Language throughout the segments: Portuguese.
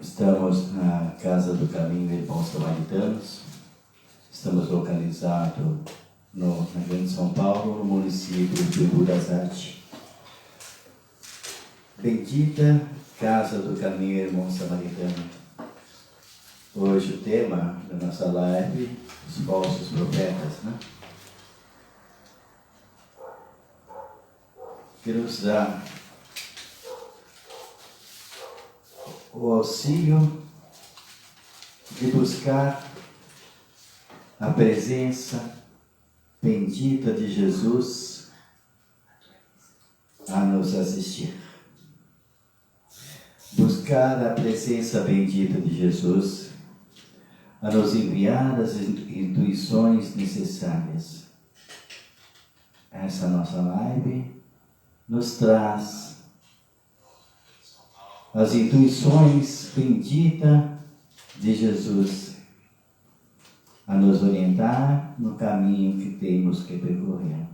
Estamos na Casa do Caminho Irmãos Samaritanos. Estamos localizados na Grande São Paulo, no município de Embu das Artes. Bendita Casa do Caminho Irmão Samaritano. Hoje o tema da nossa live, os falsos profetas, né? Que nos dá o auxílio de buscar a presença bendita de Jesus a nos assistir. Buscar a presença bendita de Jesus a nos enviar as intuições necessárias. Essa nossa live nos traz as intuições benditas de Jesus a nos orientar no caminho que temos que percorrer.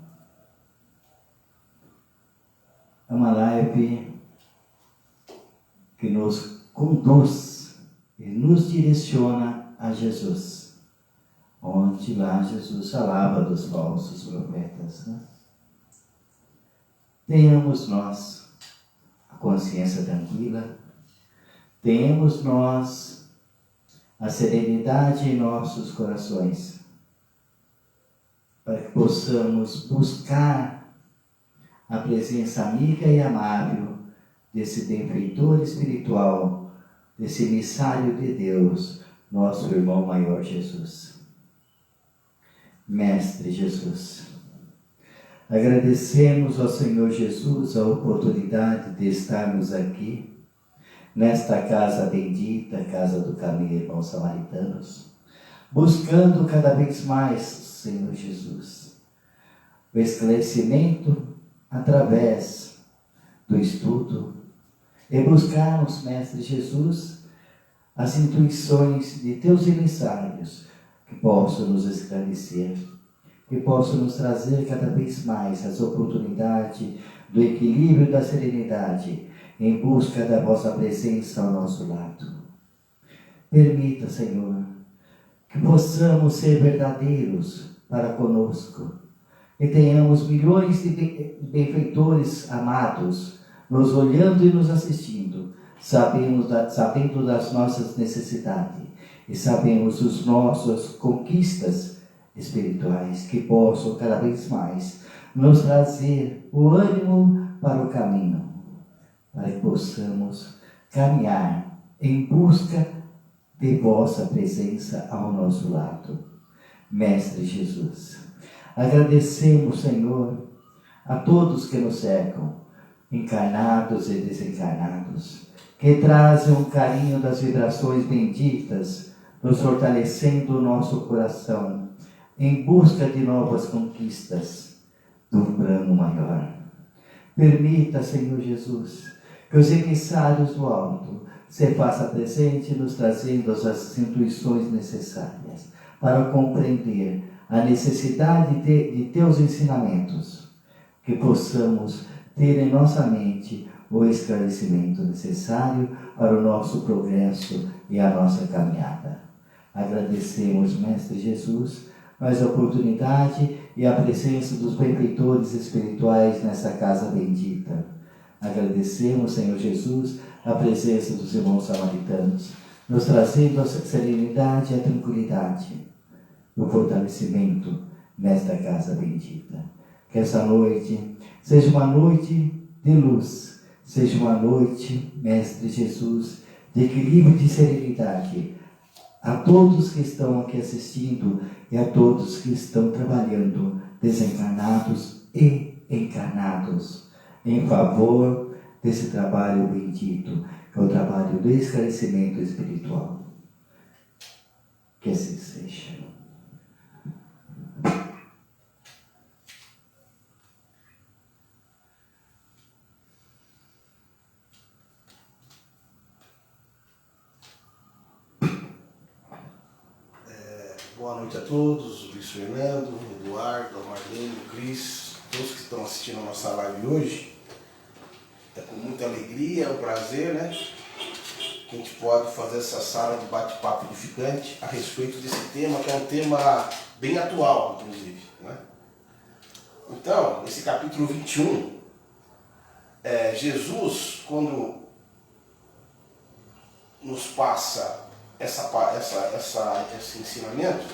É uma live que nos conduz e nos direciona a Jesus, onde lá Jesus falava dos falsos profetas, né? Tenhamos nós a consciência tranquila, tenhamos nós a serenidade em nossos corações, para que possamos buscar a presença amiga e amável desse benfeitor espiritual, desse emissário de Deus, nosso irmão maior Jesus. Mestre Jesus, agradecemos ao Senhor Jesus a oportunidade de estarmos aqui, nesta casa bendita, Casa do Caminho Irmãos Samaritanos, buscando cada vez mais, Senhor Jesus, o esclarecimento através do estudo e buscarmos, Mestre Jesus, as intuições de Teus emissários que possam nos esclarecer, que possam nos trazer cada vez mais as oportunidades do equilíbrio e da serenidade em busca da vossa presença ao nosso lado. Permita, Senhor, que possamos ser verdadeiros para conosco e tenhamos milhões de benfeitores amados nos olhando e nos assistindo, sabendo das nossas necessidades e sabemos as nossas conquistas espirituais, que possam cada vez mais nos trazer o ânimo para o caminho, para que possamos caminhar em busca de vossa presença ao nosso lado. Mestre Jesus, agradecemos, Senhor, a todos que nos cercam, encarnados e desencarnados, que trazem um carinho das vibrações benditas, nos fortalecendo o nosso coração, em busca de novas conquistas do plano maior. Permita, Senhor Jesus, que os emissários do alto se façam presente, nos trazendo as intuições necessárias para compreender a necessidade de Teus ensinamentos, que possamos ter em nossa mente o esclarecimento necessário para o nosso progresso e a nossa caminhada. Agradecemos, Mestre Jesus, mais a oportunidade e a presença dos benfeitores espirituais nessa casa bendita. Agradecemos, Senhor Jesus, a presença dos irmãos samaritanos, nos trazendo a serenidade e a tranquilidade, o fortalecimento nesta casa bendita. Que essa noite seja uma noite de luz, seja uma noite, Mestre Jesus, de equilíbrio e de serenidade, a todos que estão aqui assistindo e a todos que estão trabalhando, desencarnados e encarnados, em favor desse trabalho bendito, que é o trabalho do esclarecimento espiritual. Que assim seja. Boa noite a todos, o Luiz Fernando, o Eduardo, a Marlene, o Cris, todos que estão assistindo a nossa live hoje. É com muita alegria, é um prazer, né? a gente pode fazer essa sala de bate-papo edificante a respeito desse tema, que é um tema bem atual, inclusive, né? Então, esse capítulo 21, Jesus, quando nos passa esse ensinamento,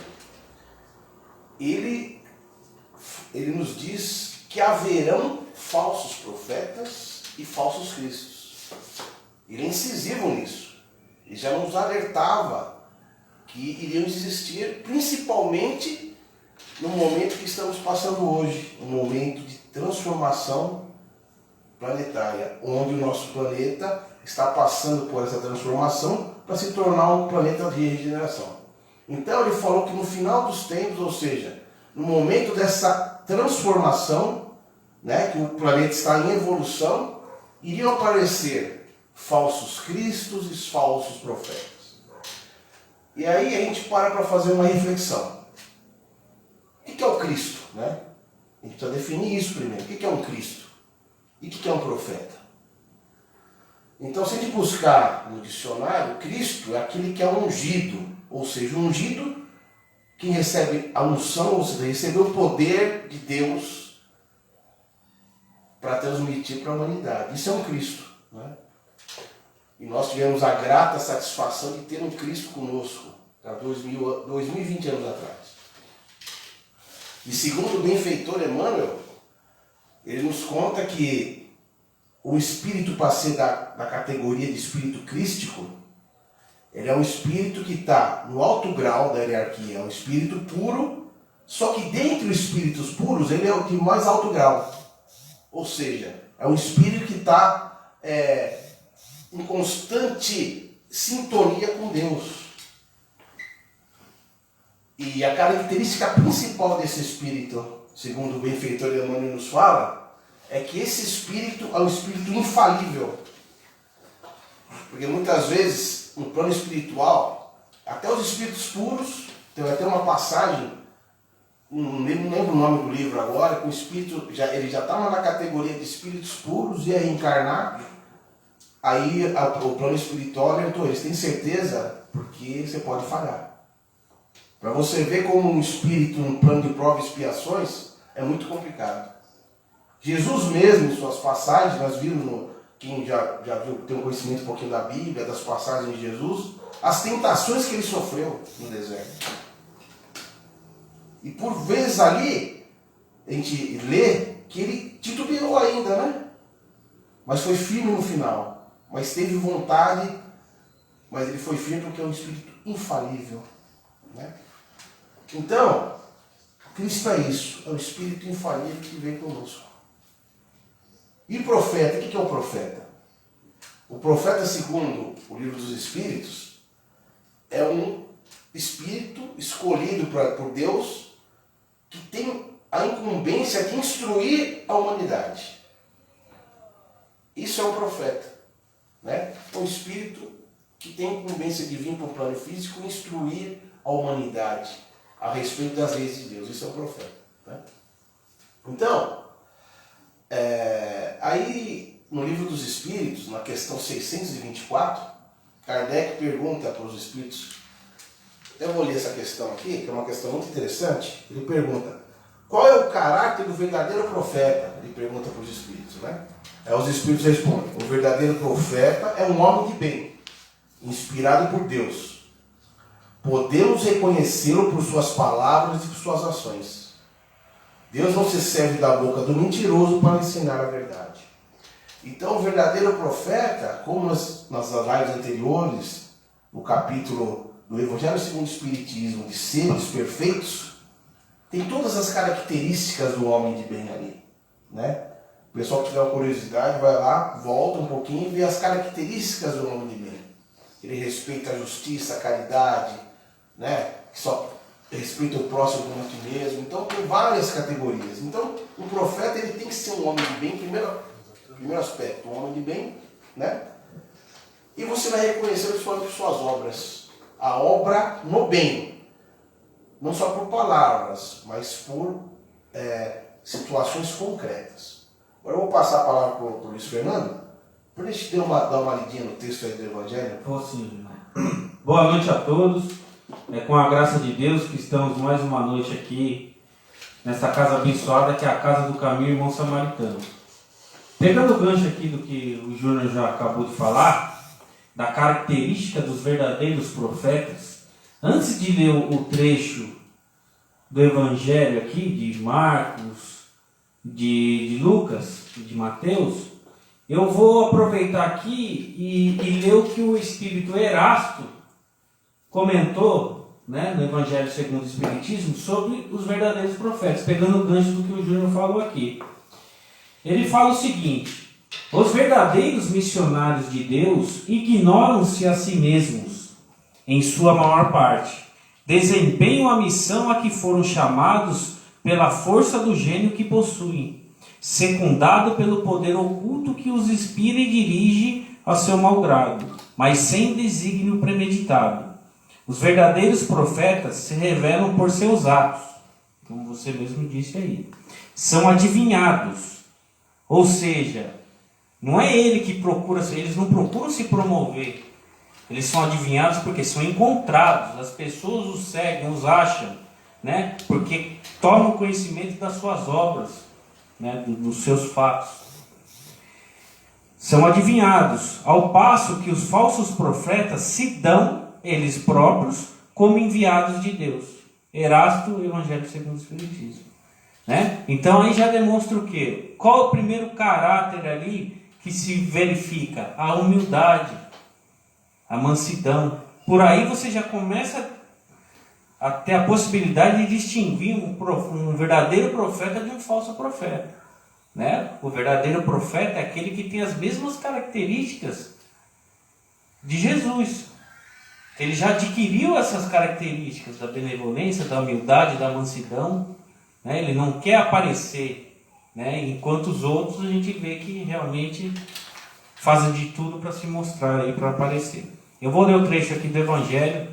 ele nos diz que haverão falsos profetas e falsos cristos. Ele é incisivo nisso. Ele já nos alertava que iriam existir, principalmente no momento que estamos passando hoje, um momento de transformação planetária, onde o nosso planeta está passando por essa transformação para se tornar um planeta de regeneração. Então ele falou que no final dos tempos, ou seja, no momento dessa transformação, né, que o planeta está em evolução, iriam aparecer falsos cristos e falsos profetas. E aí a gente para fazer uma reflexão. O que é o Cristo? Né? A gente precisa definir isso primeiro. O que é um Cristo? E o que é um profeta? Então, se a gente buscar no dicionário, Cristo é aquele que é ungido, ou seja, ungido, que recebe a unção, ou seja, recebeu o poder de Deus para transmitir para a humanidade. Isso é um Cristo. Né? E nós tivemos a grata satisfação de ter um Cristo conosco há 2020 anos atrás. E segundo o benfeitor Emmanuel, ele nos conta que o espírito, para ser da categoria de espírito crístico, ele é um espírito que está no alto grau da hierarquia, é um espírito puro, só que dentre os espíritos puros, ele é o de mais alto grau. Ou seja, é um espírito que está em constante sintonia com Deus. E a característica principal desse espírito, segundo o benfeitor Emmanuel nos fala, é que esse espírito é um espírito infalível. Porque muitas vezes, no plano espiritual, até os espíritos puros, tem até uma passagem, não lembro o nome do livro agora, que o espírito, ele já estava na categoria de espíritos puros, ia reencarnar, aí o plano espiritual alertou eles, tem certeza? Porque você pode falhar. Para você ver como um espírito no plano de provas e expiações é muito complicado. Jesus mesmo, em suas passagens, nós vimos, quem já viu, tem um conhecimento um pouquinho da Bíblia, das passagens de Jesus, as tentações que ele sofreu no deserto. E por vezes ali, a gente lê que ele titubeou ainda, né? Mas foi firme no final. Mas teve vontade, mas ele foi firme porque é um espírito infalível. Né? Então, Cristo é isso, é o espírito infalível que vem conosco. E o profeta, o que é o profeta? O profeta, segundo o livro dos Espíritos, é um espírito escolhido por Deus que tem a incumbência de instruir a humanidade. Isso é um profeta. Né? Um espírito que tem a incumbência de vir para o plano físico e instruir a humanidade a respeito das leis de Deus. Isso é um profeta. Né? Então, aí no livro dos Espíritos, na questão 624, Kardec pergunta para os Espíritos, eu vou ler essa questão aqui, que é uma questão muito interessante. Ele pergunta, qual é o caráter do verdadeiro profeta? Ele pergunta para os Espíritos, né? Aí os Espíritos respondem, o verdadeiro profeta é um homem de bem, inspirado por Deus. Podemos reconhecê-lo por suas palavras e por suas ações. Deus não se serve da boca do mentiroso para ensinar a verdade. Então, o verdadeiro profeta, como nas lives anteriores, no capítulo do Evangelho segundo o Espiritismo, de seres perfeitos, tem todas as características do homem de bem ali. Né? O pessoal que tiver curiosidade, vai lá, volta um pouquinho e vê as características do homem de bem. Ele respeita a justiça, a caridade, né? Que só respeita o próximo como a ti mesmo. Então tem várias categorias. Então o profeta ele tem que ser um homem de bem, primeiro aspecto, um homem de bem, né? E você vai reconhecer por suas obras. A obra no bem. Não só por palavras, mas por situações concretas. Agora eu vou passar a palavra para o Luiz Fernando, Por isso, dar uma lidinha no texto aí do Evangelho? Posso sim, irmão. Boa noite a todos. É com a graça de Deus que estamos mais uma noite aqui, nessa casa abençoada que é a Casa do Caminho Irmão Samaritano. Pegando o gancho aqui do que o Júnior já acabou de falar, da característica dos verdadeiros profetas, antes de ler o trecho do Evangelho aqui, de Marcos, de Lucas, de Mateus, eu vou aproveitar aqui e ler o que o Espírito Erasto comentou, né, no Evangelho segundo o Espiritismo, sobre os verdadeiros profetas, pegando o gancho do que o Júnior falou aqui. Ele fala o seguinte: os verdadeiros missionários de Deus ignoram-se a si mesmos, em sua maior parte. Desempenham a missão a que foram chamados pela força do gênio que possuem, secundado pelo poder oculto que os inspira e dirige ao seu malgrado, mas sem desígnio premeditado. Os verdadeiros profetas se revelam por seus atos, como você mesmo disse aí. São adivinhados, ou seja, não é ele que procura, eles não procuram se promover. Eles são adivinhados porque são encontrados. As pessoas os seguem, os acham, né? Porque tomam conhecimento das suas obras, né? Dos seus fatos. São adivinhados, ao passo que os falsos profetas se dão, eles próprios, como enviados de Deus. Erasto, Evangelho segundo o Espiritismo. Né? Então aí já demonstra o quê? Qual é o primeiro caráter ali que se verifica? A humildade, a mansidão. Por aí você já começa a ter a possibilidade de distinguir um verdadeiro profeta de um falso profeta. Né? O verdadeiro profeta é aquele que tem as mesmas características de Jesus. Ele já adquiriu essas características da benevolência, da humildade, da mansidão. Né? Ele não quer aparecer, né? Enquanto os outros a gente vê que realmente fazem de tudo para se mostrar aí, para aparecer. Eu vou ler o trecho aqui do Evangelho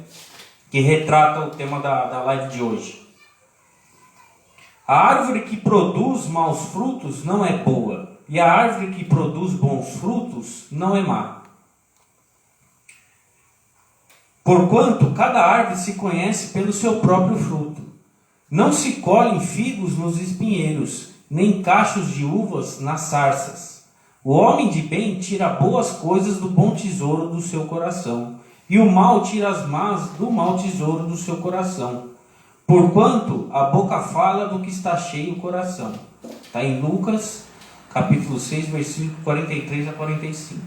que retrata o tema da live de hoje. A árvore que produz maus frutos não é boa, e a árvore que produz bons frutos não é má. Porquanto cada árvore se conhece pelo seu próprio fruto. Não se colhem figos nos espinheiros, nem cachos de uvas nas sarças. O homem de bem tira boas coisas do bom tesouro do seu coração, e o mal tira as más do mau tesouro do seu coração. Porquanto a boca fala do que está cheio o coração. Está em Lucas, capítulo 6, versículo 43 a 45.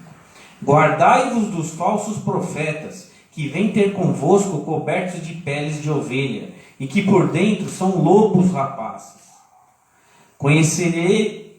Guardai-vos dos falsos profetas, que vêm ter convosco cobertos de peles de ovelha, e que por dentro são lobos rapazes.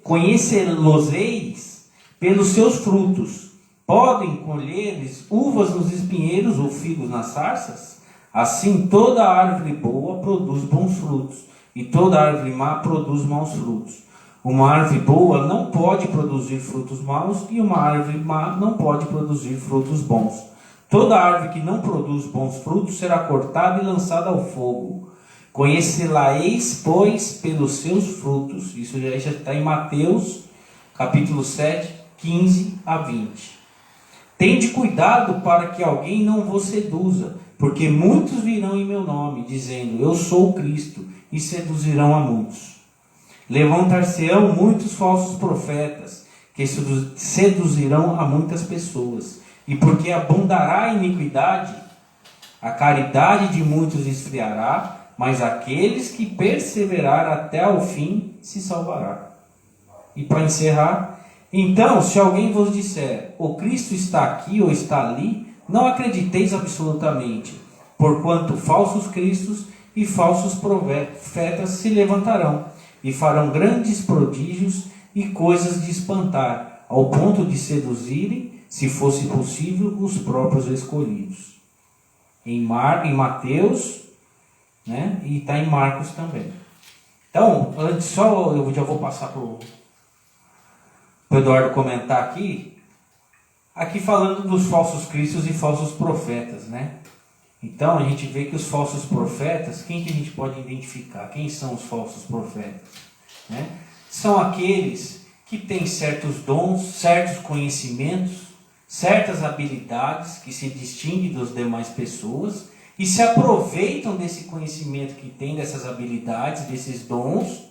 Conhecê-los-eis pelos seus frutos. Podem colher-lhes uvas nos espinheiros ou figos nas sarças? Assim toda árvore boa produz bons frutos, e toda árvore má produz maus frutos. Uma árvore boa não pode produzir frutos maus, e uma árvore má não pode produzir frutos bons. Toda árvore que não produz bons frutos será cortada e lançada ao fogo. Conhecê-la-eis, pois, pelos seus frutos. Isso já está em Mateus, capítulo 7, 15 a 20. Tende cuidado para que alguém não vos seduza, porque muitos virão em meu nome, dizendo, eu sou o Cristo, e seduzirão a muitos. Levantar-se-ão muitos falsos profetas, que seduzirão a muitas pessoas. E porque abundará a iniquidade, a caridade de muitos esfriará, mas aqueles que perseverar até ao fim se salvará. E para encerrar, então, se alguém vos disser, o Cristo está aqui ou está ali, não acrediteis absolutamente, porquanto falsos cristos e falsos profetas se levantarão, e farão grandes prodígios e coisas de espantar, ao ponto de seduzirem, se fosse possível, os próprios escolhidos. Em Mateus, né? E está em Marcos também. Então, antes só eu já vou passar para o Eduardo comentar aqui falando dos falsos cristos e falsos profetas, né? Então a gente vê que os falsos profetas, quem que a gente pode identificar? Quem são os falsos profetas? Né? São aqueles que têm certos dons, certos conhecimentos, certas habilidades que se distinguem das demais pessoas e se aproveitam desse conhecimento que tem, dessas habilidades, desses dons,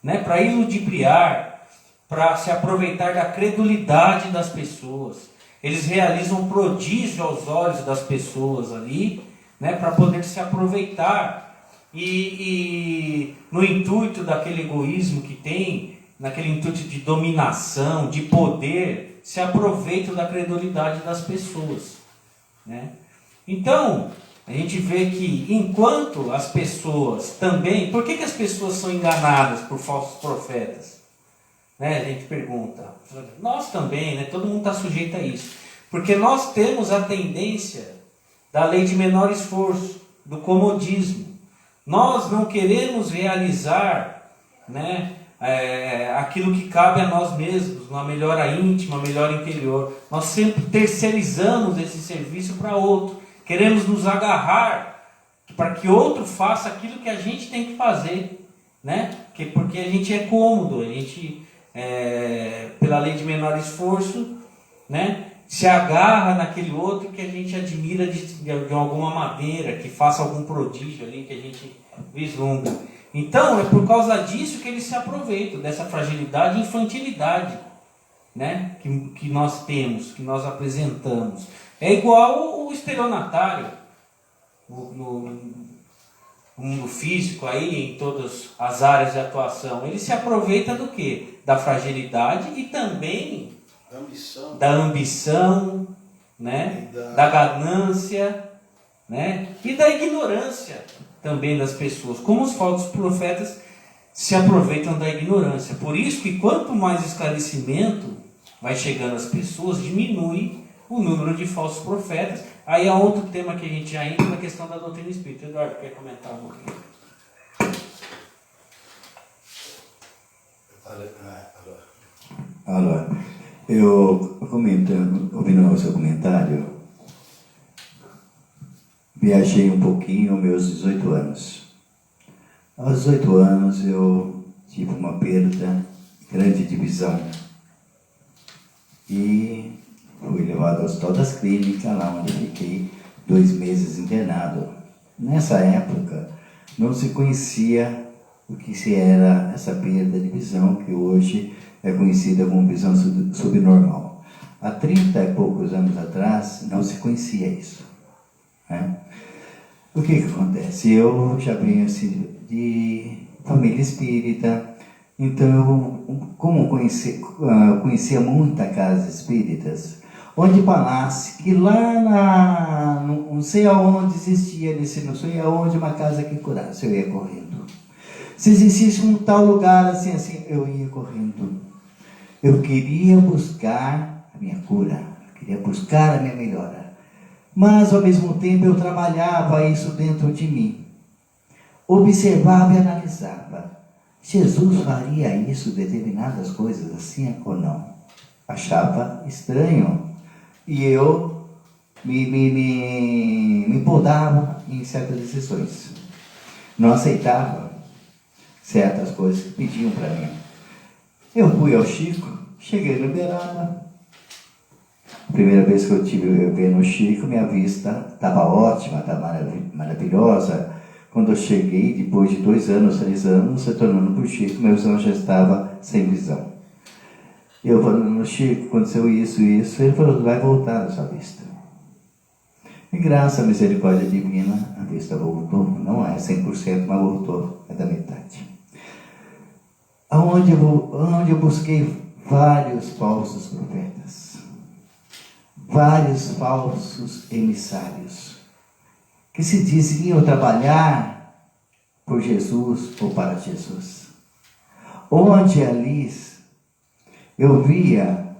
né, para iludibriar, para se aproveitar da credulidade das pessoas. Eles realizam prodígio aos olhos das pessoas ali, né, para poder se aproveitar e no intuito daquele egoísmo que tem, naquele intuito de dominação, de poder, se aproveitam da credulidade das pessoas, né? Então, a gente vê que enquanto as pessoas também... Por que as pessoas são enganadas por falsos profetas? Né? A gente pergunta. Nós também, né? Todo mundo está sujeito a isso. Porque nós temos a tendência da lei de menor esforço, do comodismo. Nós não queremos realizar, né, aquilo que cabe a nós mesmos, uma melhora íntima, uma melhora interior. Nós sempre terceirizamos esse serviço para outro. Queremos nos agarrar para que outro faça aquilo que a gente tem que fazer, né? Porque a gente é cômodo, a gente, pela lei de menor esforço, né, se agarra naquele outro que a gente admira de alguma maneira, que faça algum prodígio ali que a gente vislumbra. Então, é por causa disso que eles se aproveitam, dessa fragilidade e infantilidade, né, que nós temos, que nós apresentamos. É igual o estelionatário no mundo físico, aí, em todas as áreas de atuação. Ele se aproveita do quê? Da fragilidade e também da ambição, né? Da ganância, né? E da ignorância também das pessoas. Como os falsos profetas se aproveitam da ignorância. Por isso que quanto mais esclarecimento vai chegando às pessoas, diminui o número de falsos profetas. Aí é outro tema que a gente já entra na questão da doutrina espírita. Eduardo, quer comentar um pouquinho? Alô, eu ouvindo o seu comentário, viajei um pouquinho aos meus 18 anos. Aos 18 anos eu tive uma perda grande de visão e fui levado ao Hospital das Clínicas, lá onde fiquei 2 meses internado. Nessa época não se conhecia o que se era essa perda de visão, que hoje é conhecida como visão subnormal. Há 30 e poucos anos atrás não se conhecia isso, né? O que acontece? Eu já venho assim de família espírita, então eu, como conhecia muita casa espíritas, onde falasse que lá não sei aonde existia, não sei aonde uma casa que curasse, eu ia correndo. Se existisse um tal lugar assim, eu ia correndo. Eu queria buscar a minha cura, queria buscar a minha melhora. Mas, ao mesmo tempo, eu trabalhava isso dentro de mim. Observava e analisava. Jesus faria isso, determinadas coisas assim ou não? Achava estranho. E eu me podava em certas decisões. Não aceitava certas coisas que pediam para mim. Eu fui ao Chico, cheguei no Uberaba. Primeira vez que eu vi no Chico, minha vista estava ótima, estava maravilhosa. Quando eu cheguei, depois de 2 anos, 3 anos, retornando para o Chico, meu visão já estava sem visão. Eu falando no Chico, aconteceu isso, ele falou, vai voltar a sua vista. E graças à misericórdia divina, a vista voltou. Não é 100%, mas voltou, é da metade. Onde eu busquei vários falsos profetas, vários falsos emissários, que se diziam trabalhar por Jesus ou para Jesus. Onde ali eu via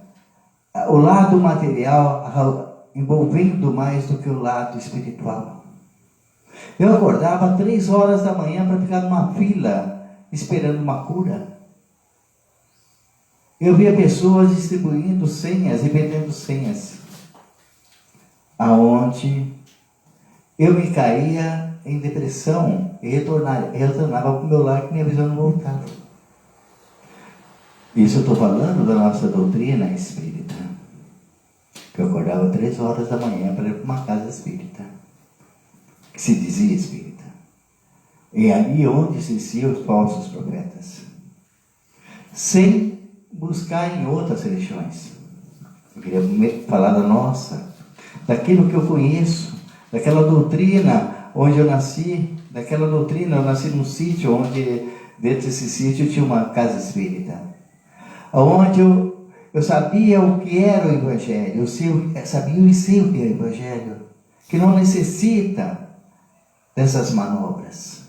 o lado material envolvendo mais do que o lado espiritual. Eu acordava 3 horas da manhã para ficar numa fila esperando uma cura. Eu via pessoas distribuindo senhas e vendendo senhas, aonde eu me caía em depressão e retornava para o meu lar, que minha visão não voltava. Isso eu estou falando da nossa doutrina espírita. Que eu acordava 3 horas da manhã para ir para uma casa espírita, que se dizia espírita. E ali onde se existiam os falsos profetas. Sem buscar em outras religiões. Eu queria falar da nossa, daquilo que eu conheço, daquela doutrina onde eu nasci, daquela doutrina, eu nasci num sítio onde, dentro desse sítio, tinha uma casa espírita. Onde eu sabia o que era o Evangelho, eu sabia e sei o que é o Evangelho, que não necessita dessas manobras.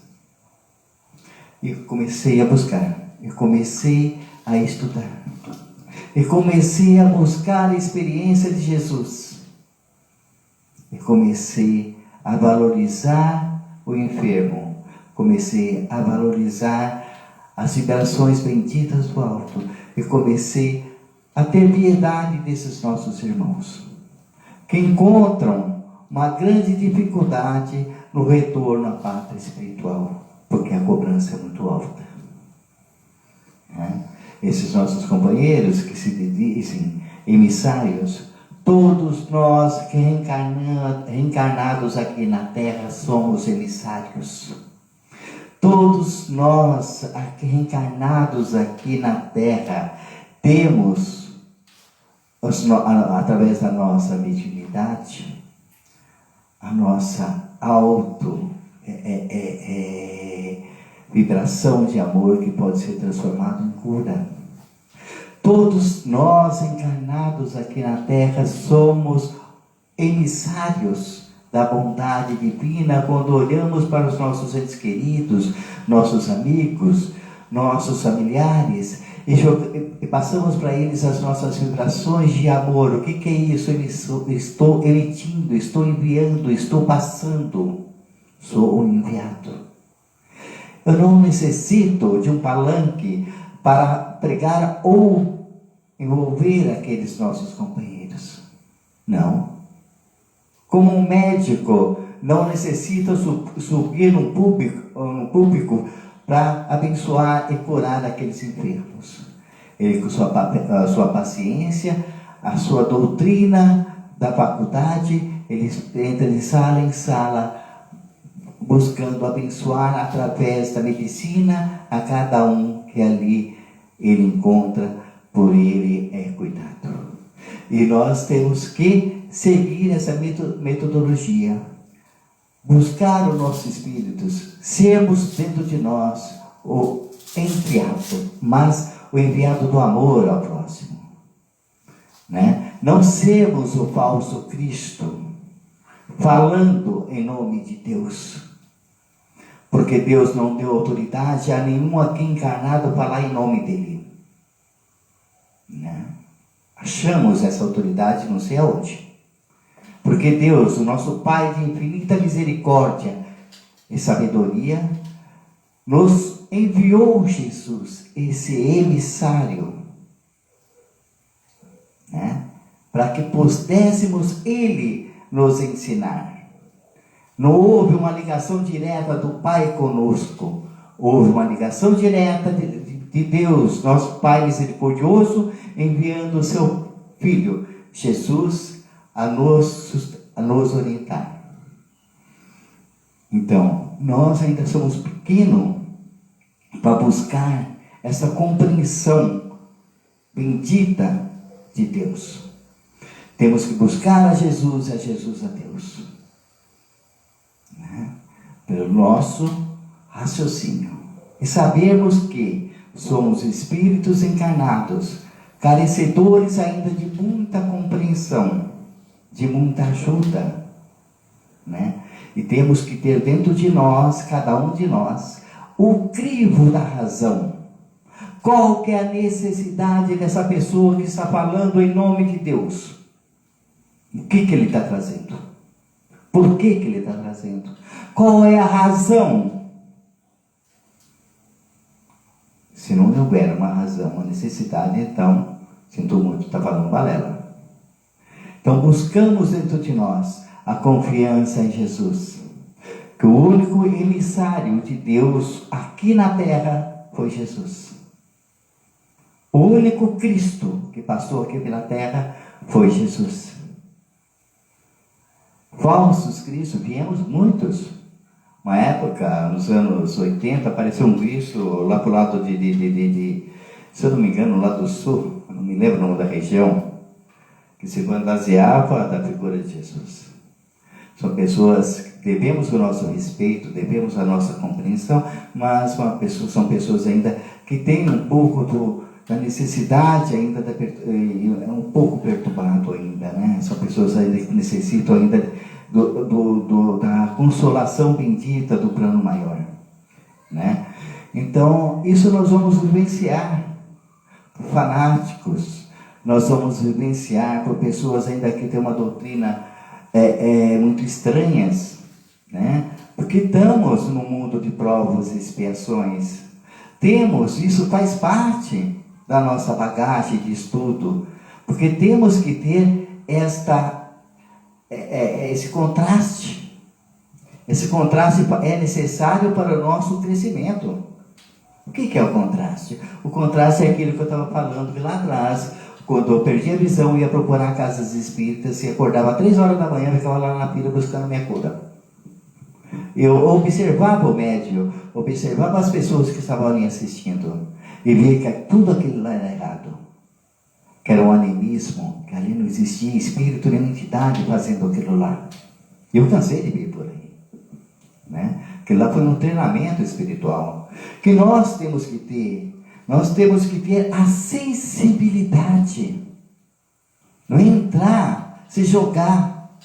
E comecei a buscar, e comecei a estudar, e comecei a buscar a experiência de Jesus, e comecei a valorizar o enfermo, comecei a valorizar as vibrações benditas do alto, e comecei a ter piedade desses nossos irmãos, que encontram uma grande dificuldade no retorno à pátria espiritual, porque a cobrança é muito alta. Esses nossos companheiros que se dizem emissários, todos nós que reencarnados aqui na Terra somos emissários. Todos nós reencarnados aqui na Terra temos, através da nossa mediunidade, a nossa vibração de amor que pode ser transformada em cura. Todos nós encarnados aqui na Terra somos emissários da bondade divina quando olhamos para os nossos entes queridos, nossos amigos, nossos familiares e passamos para eles as nossas vibrações de amor. O que é isso? Estou emitindo, estou enviando, estou passando. Sou um enviado. Eu não necessito de um palanque para pregar ou envolver aqueles nossos companheiros. Não. Como um médico não necessita subir num público para abençoar e curar aqueles enfermos. Ele, com a sua paciência, a sua doutrina da faculdade, ele entra de sala em sala, buscando abençoar através da medicina a cada um que ali ele encontra, por ele é cuidado. E nós temos que seguir essa metodologia, buscar os nossos espíritos, sermos dentro de nós o enviado, mas o enviado do amor ao próximo, né? Não sermos o falso Cristo, falando em nome de Deus, porque Deus não deu autoridade a nenhum aqui encarnado falar em nome dele, né? Achamos essa autoridade não sei aonde, porque Deus, o nosso Pai de infinita misericórdia e sabedoria, nos enviou Jesus, esse emissário, né? Para que pudéssemos ele nos ensinar. Não houve uma ligação direta do Pai conosco, houve uma ligação direta de Deus, nosso Pai misericordioso, enviando o seu Filho, Jesus, a nos orientar. Então, nós ainda somos pequenos para buscar essa compreensão bendita de Deus. Temos que buscar a Jesus e a Jesus a Deus, né? Pelo nosso raciocínio. E sabermos que somos espíritos encarnados, carecedores ainda de muita compreensão, de muita ajuda, né? E temos que ter dentro de nós, cada um de nós, o crivo da razão. Qual que é a necessidade dessa pessoa que está falando em nome de Deus? O que ele está trazendo? Por que ele está trazendo? Qual é a razão? Se não houver uma razão, uma necessidade, então, sinto muito, está falando balela. Então buscamos dentro de nós a confiança em Jesus, que o único emissário de Deus aqui na terra foi Jesus. O único Cristo que passou aqui pela terra foi Jesus. Falsos cristos, viemos muitos. Uma época, nos anos 80, apareceu um Cristo lá para o lado se eu não me engano, lá do sul, não me lembro o nome da região, que se fantasiava da figura de Jesus. São pessoas que devemos o nosso respeito, devemos a nossa compreensão, mas são pessoas ainda que têm um pouco da necessidade ainda, é um pouco perturbado ainda, né? São pessoas ainda que necessitam ainda da consolação bendita do plano maior, né? Então, isso nós vamos vivenciar por fanáticos, nós vamos vivenciar por pessoas ainda que têm uma doutrina muito estranhas, né? Porque estamos no mundo de provas e expiações. Isso faz parte da nossa bagagem de estudo, porque temos que ter esse contraste. Esse contraste é necessário para o nosso crescimento. O que é o contraste? O contraste é aquilo que eu estava falando lá atrás, quando eu perdi a visão, ia procurar casas espíritas e acordava 3 horas da manhã e ficava lá na fila buscando minha cura. Eu observava o médium, observava as pessoas que estavam ali assistindo e via que tudo aquilo lá era errado. Que era um animismo, que ali não existia espírito nem entidade fazendo aquilo lá. Eu cansei de ver por aí, né? Que lá foi um treinamento espiritual que nós temos que ter. Nós temos que ter a sensibilidade, não entrar, se jogar,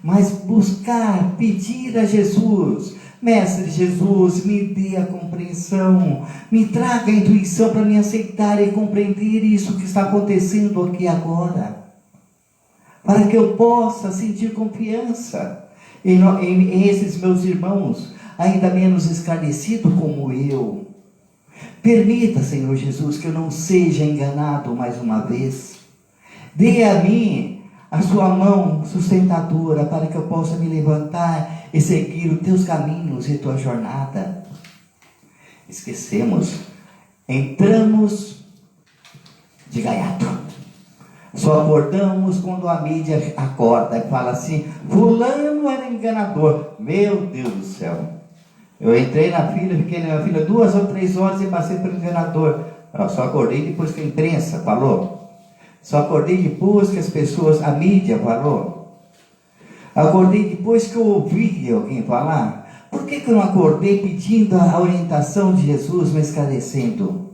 mas buscar, pedir a Jesus: Mestre Jesus, me dê a compreensão, me traga a intuição para me aceitar e compreender isso que está acontecendo aqui agora, para que eu possa sentir confiança em esses meus irmãos, ainda menos esclarecidos como eu. Permita, Senhor Jesus, que eu não seja enganado mais uma vez. Dê a mim a sua mão sustentadora para que eu possa me levantar e seguir os teus caminhos e tua jornada. Esquecemos, entramos de gaiato. Só acordamos quando a mídia acorda e fala assim: fulano era enganador. Meu Deus do céu. Eu entrei na fila, fiquei na fila 2 ou 3 horas e passei pelo enganador. Eu só acordei depois que a imprensa falou. Só acordei depois que as pessoas, a mídia falou. Acordei depois que eu ouvi alguém falar. Por que eu não acordei pedindo a orientação de Jesus, me esclarecendo?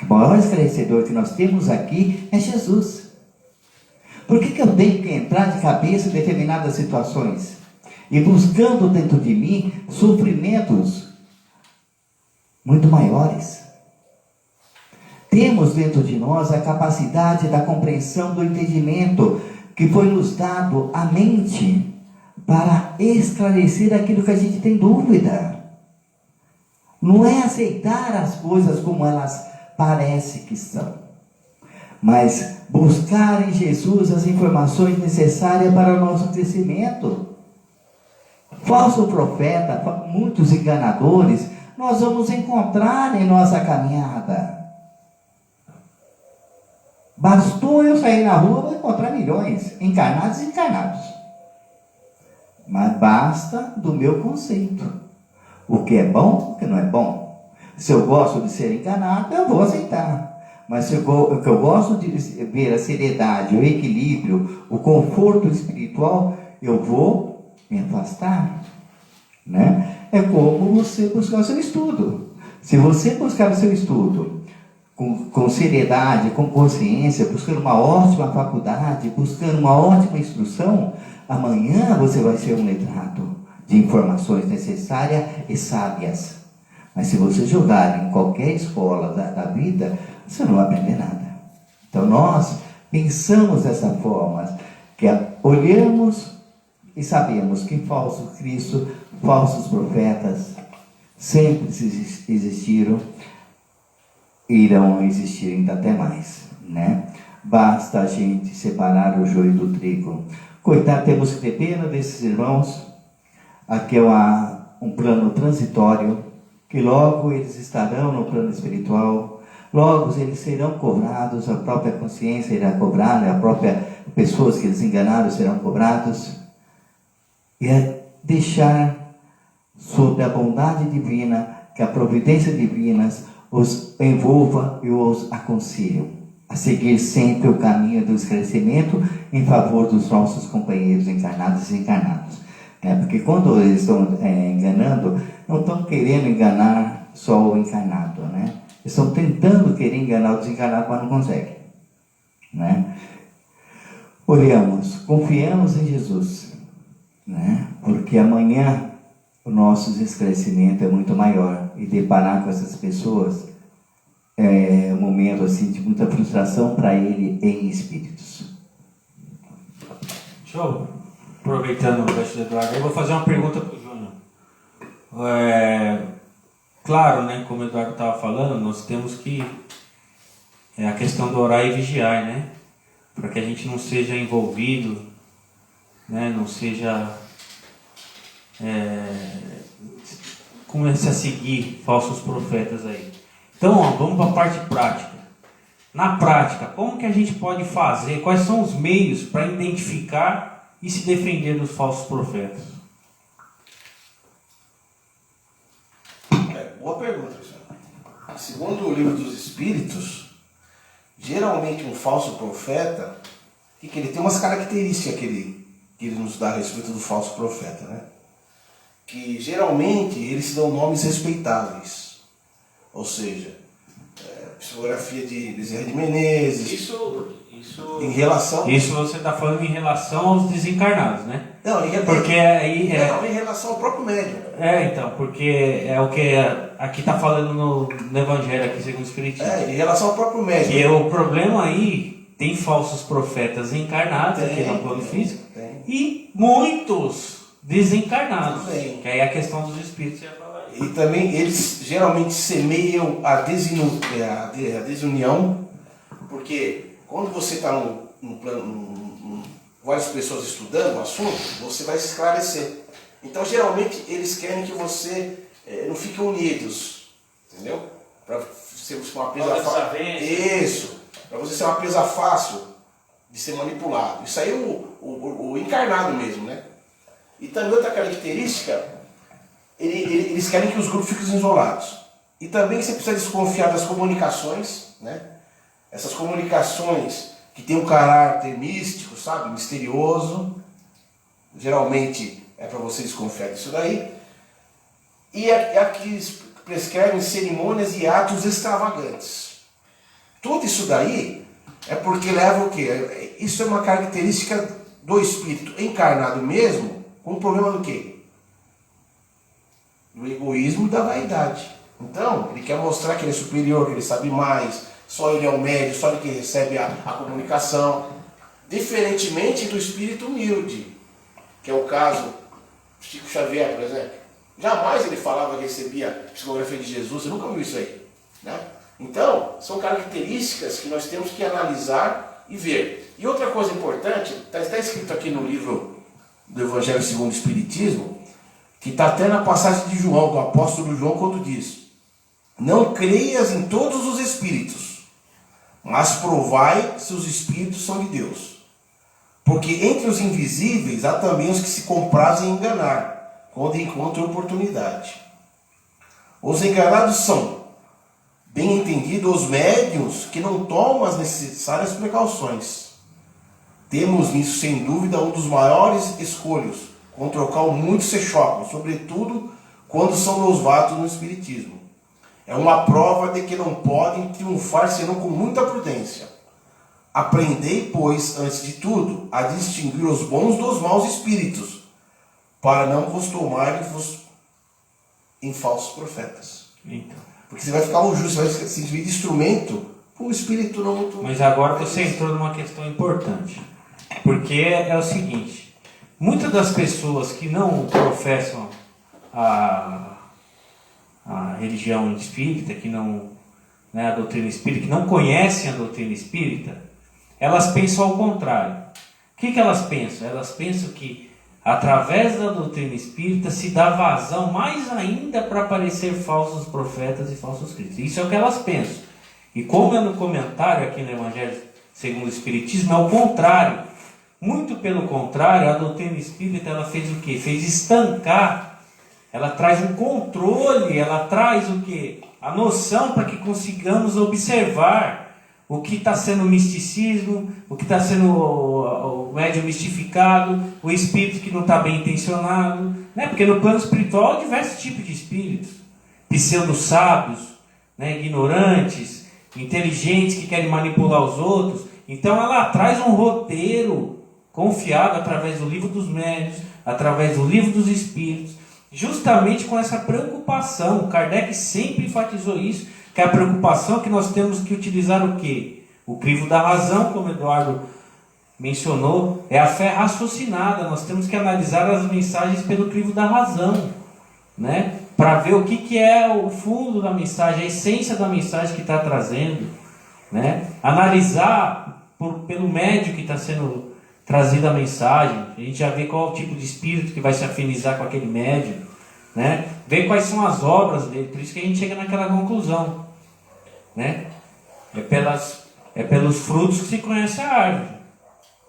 O maior esclarecedor que nós temos aqui é Jesus. Por que eu tenho que entrar de cabeça em determinadas situações? E buscando dentro de mim sofrimentos muito maiores. Temos dentro de nós a capacidade da compreensão, do entendimento, que foi nos dado a mente para esclarecer aquilo que a gente tem dúvida. Não é aceitar as coisas como elas parecem que são, mas buscar em Jesus as informações necessárias para o nosso crescimento. Falso profeta, muitos enganadores, nós vamos encontrar em nossa caminhada. Bastou eu sair na rua, vou encontrar milhões, encarnados e desencarnados. Mas basta do meu conceito. O que é bom, o que não é bom. Se eu gosto de ser enganado, eu vou aceitar. Mas se eu gosto de ver a seriedade, o equilíbrio, o conforto espiritual, eu vou me afastar, né? É como você buscar o seu estudo. Se você buscar o seu estudo com seriedade, com consciência, buscando uma ótima faculdade, buscando uma ótima instrução, amanhã você vai ser um letrado de informações necessárias e sábias. Mas se você jogar em qualquer escola da vida, você não vai aprender nada. Então nós pensamos dessa forma, que olhamos e sabemos que falso Cristo, falsos profetas sempre existiram e irão existir ainda até mais, né? Basta a gente separar o joio do trigo. Coitado, temos que ter pena desses irmãos. Aqui é um plano transitório, que logo eles estarão no plano espiritual, Logo, eles serão cobrados, a própria consciência irá cobrar, né? A própria pessoas que eles enganaram serão cobrados. E é deixar sob a bondade divina, que a providência divina os envolva e os aconselhe a seguir sempre o caminho do esclarecimento em favor dos nossos companheiros encarnados e desencarnados. Porque quando eles estão enganando, não estão querendo enganar só o encarnado, né? Eles estão tentando querer enganar o desencarnado, mas não conseguem, né? Oremos, confiamos em Jesus, né? Porque amanhã o nosso esclarecimento é muito maior, e deparar com essas pessoas é um momento assim, de muita frustração para ele em espíritos. Show! Aproveitando o gancho do Eduardo, eu vou fazer uma pergunta para o Júnior. Claro, né, como o Eduardo estava falando, nós temos que... a questão do orar e vigiar, né? Para que a gente não seja envolvido, né, não seja... comece a seguir falsos profetas aí. Então, vamos para a parte prática. Na prática, como que a gente pode fazer? Quais são os meios para identificar e se defender dos falsos profetas? Boa pergunta, senhor. Segundo o livro dos Espíritos, geralmente um falso profeta, que ele tem umas características que ele nos dá a respeito do falso profeta, né? Que geralmente eles se dão nomes respeitáveis. Ou seja, psicografia de Bezerra de Menezes. Isso em relação... Isso você está falando em relação aos desencarnados, né? Não, porque aí em relação ao próprio médium. Então, porque é o que aqui está falando no Evangelho, aqui segundo o Espiritismo. Em relação ao próprio médium. E o problema aí, tem falsos profetas encarnados aqui no plano físico e muitos desencarnados. Tem. Que aí é a questão dos espíritos. E também eles geralmente semeiam a desunião, porque quando você está num plano, várias pessoas estudando o assunto, você vai se esclarecer. Então, geralmente, eles querem que você não fique unidos, entendeu? Para ser uma presa fácil. Isso, para você ser uma presa fácil de ser manipulado. Isso aí é o encarnado mesmo, né? E também outra característica... Eles querem que os grupos fiquem isolados. E também você precisa desconfiar das comunicações, né? Essas comunicações que têm um caráter místico, sabe? Misterioso. Geralmente é para você desconfiar disso daí. E aqui prescrevem cerimônias e atos extravagantes. Tudo isso daí é porque leva o quê? Isso é uma característica do espírito encarnado mesmo, com o problema do quê? Do egoísmo e da vaidade. Então, ele quer mostrar que ele é superior, que ele sabe mais, só ele é o médio, só ele que recebe a comunicação. Diferentemente do espírito humilde, que é o caso Chico Xavier, por exemplo. Jamais ele falava que recebia psicografia de Jesus, você nunca viu isso aí, né? Então, são características que nós temos que analisar e ver. E outra coisa importante, está escrito aqui no livro do Evangelho segundo o Espiritismo, que está até na passagem de João, do apóstolo João, quando diz: não creias em todos os espíritos, mas provai se os espíritos são de Deus. Porque entre os invisíveis há também os que se comprazem em enganar, quando encontram oportunidade. Os enganados são, bem entendido, os médiuns que não tomam as necessárias precauções. Temos nisso, sem dúvida, um dos maiores escolhos, contra o qual muitos se chocam, sobretudo quando são novatos no Espiritismo. É uma prova de que não podem triunfar senão com muita prudência. Aprendei, pois, antes de tudo, a distinguir os bons dos maus espíritos, para não vos tomarem em falsos profetas. Então. Porque você vai ficar injusto, você vai se servir de instrumento para um espírito não muito... Mas agora você entrou numa questão importante. Porque é o seguinte... Muitas das pessoas que não professam a religião espírita, que não, né, a doutrina espírita, que não conhecem a doutrina espírita, elas pensam ao contrário. O que elas pensam? Elas pensam que através da doutrina espírita se dá vazão mais ainda para aparecer falsos profetas e falsos cristos. Isso é o que elas pensam. E como é no comentário aqui no Evangelho segundo o Espiritismo, é o contrário. Muito pelo contrário, a doutrina espírita ela fez o quê? Fez estancar. Ela traz um controle, ela traz o quê? A noção para que consigamos observar o que está sendo misticismo, o que está sendo o médium mistificado, o espírito que não está bem intencionado, né? Porque no plano espiritual há diversos tipos de espíritos, pseudo-sábios, né? Ignorantes, inteligentes que querem manipular os outros. Então ela traz um roteiro confiado através do livro dos médiuns, através do livro dos espíritos, justamente com essa preocupação. Kardec sempre enfatizou isso, que é a preocupação que nós temos que utilizar o quê? O crivo da razão, como Eduardo mencionou, é a fé raciocinada. Nós temos que analisar as mensagens pelo crivo da razão, né? Para ver o que é o fundo da mensagem, a essência da mensagem que está trazendo, né? Analisar pelo médium que está sendo trazida a mensagem. A gente já vê qual é o tipo de espírito que vai se afinizar com aquele médium, né? Ver quais são as obras dele. Por isso que a gente chega naquela conclusão, né? É pelos frutos que se conhece a árvore,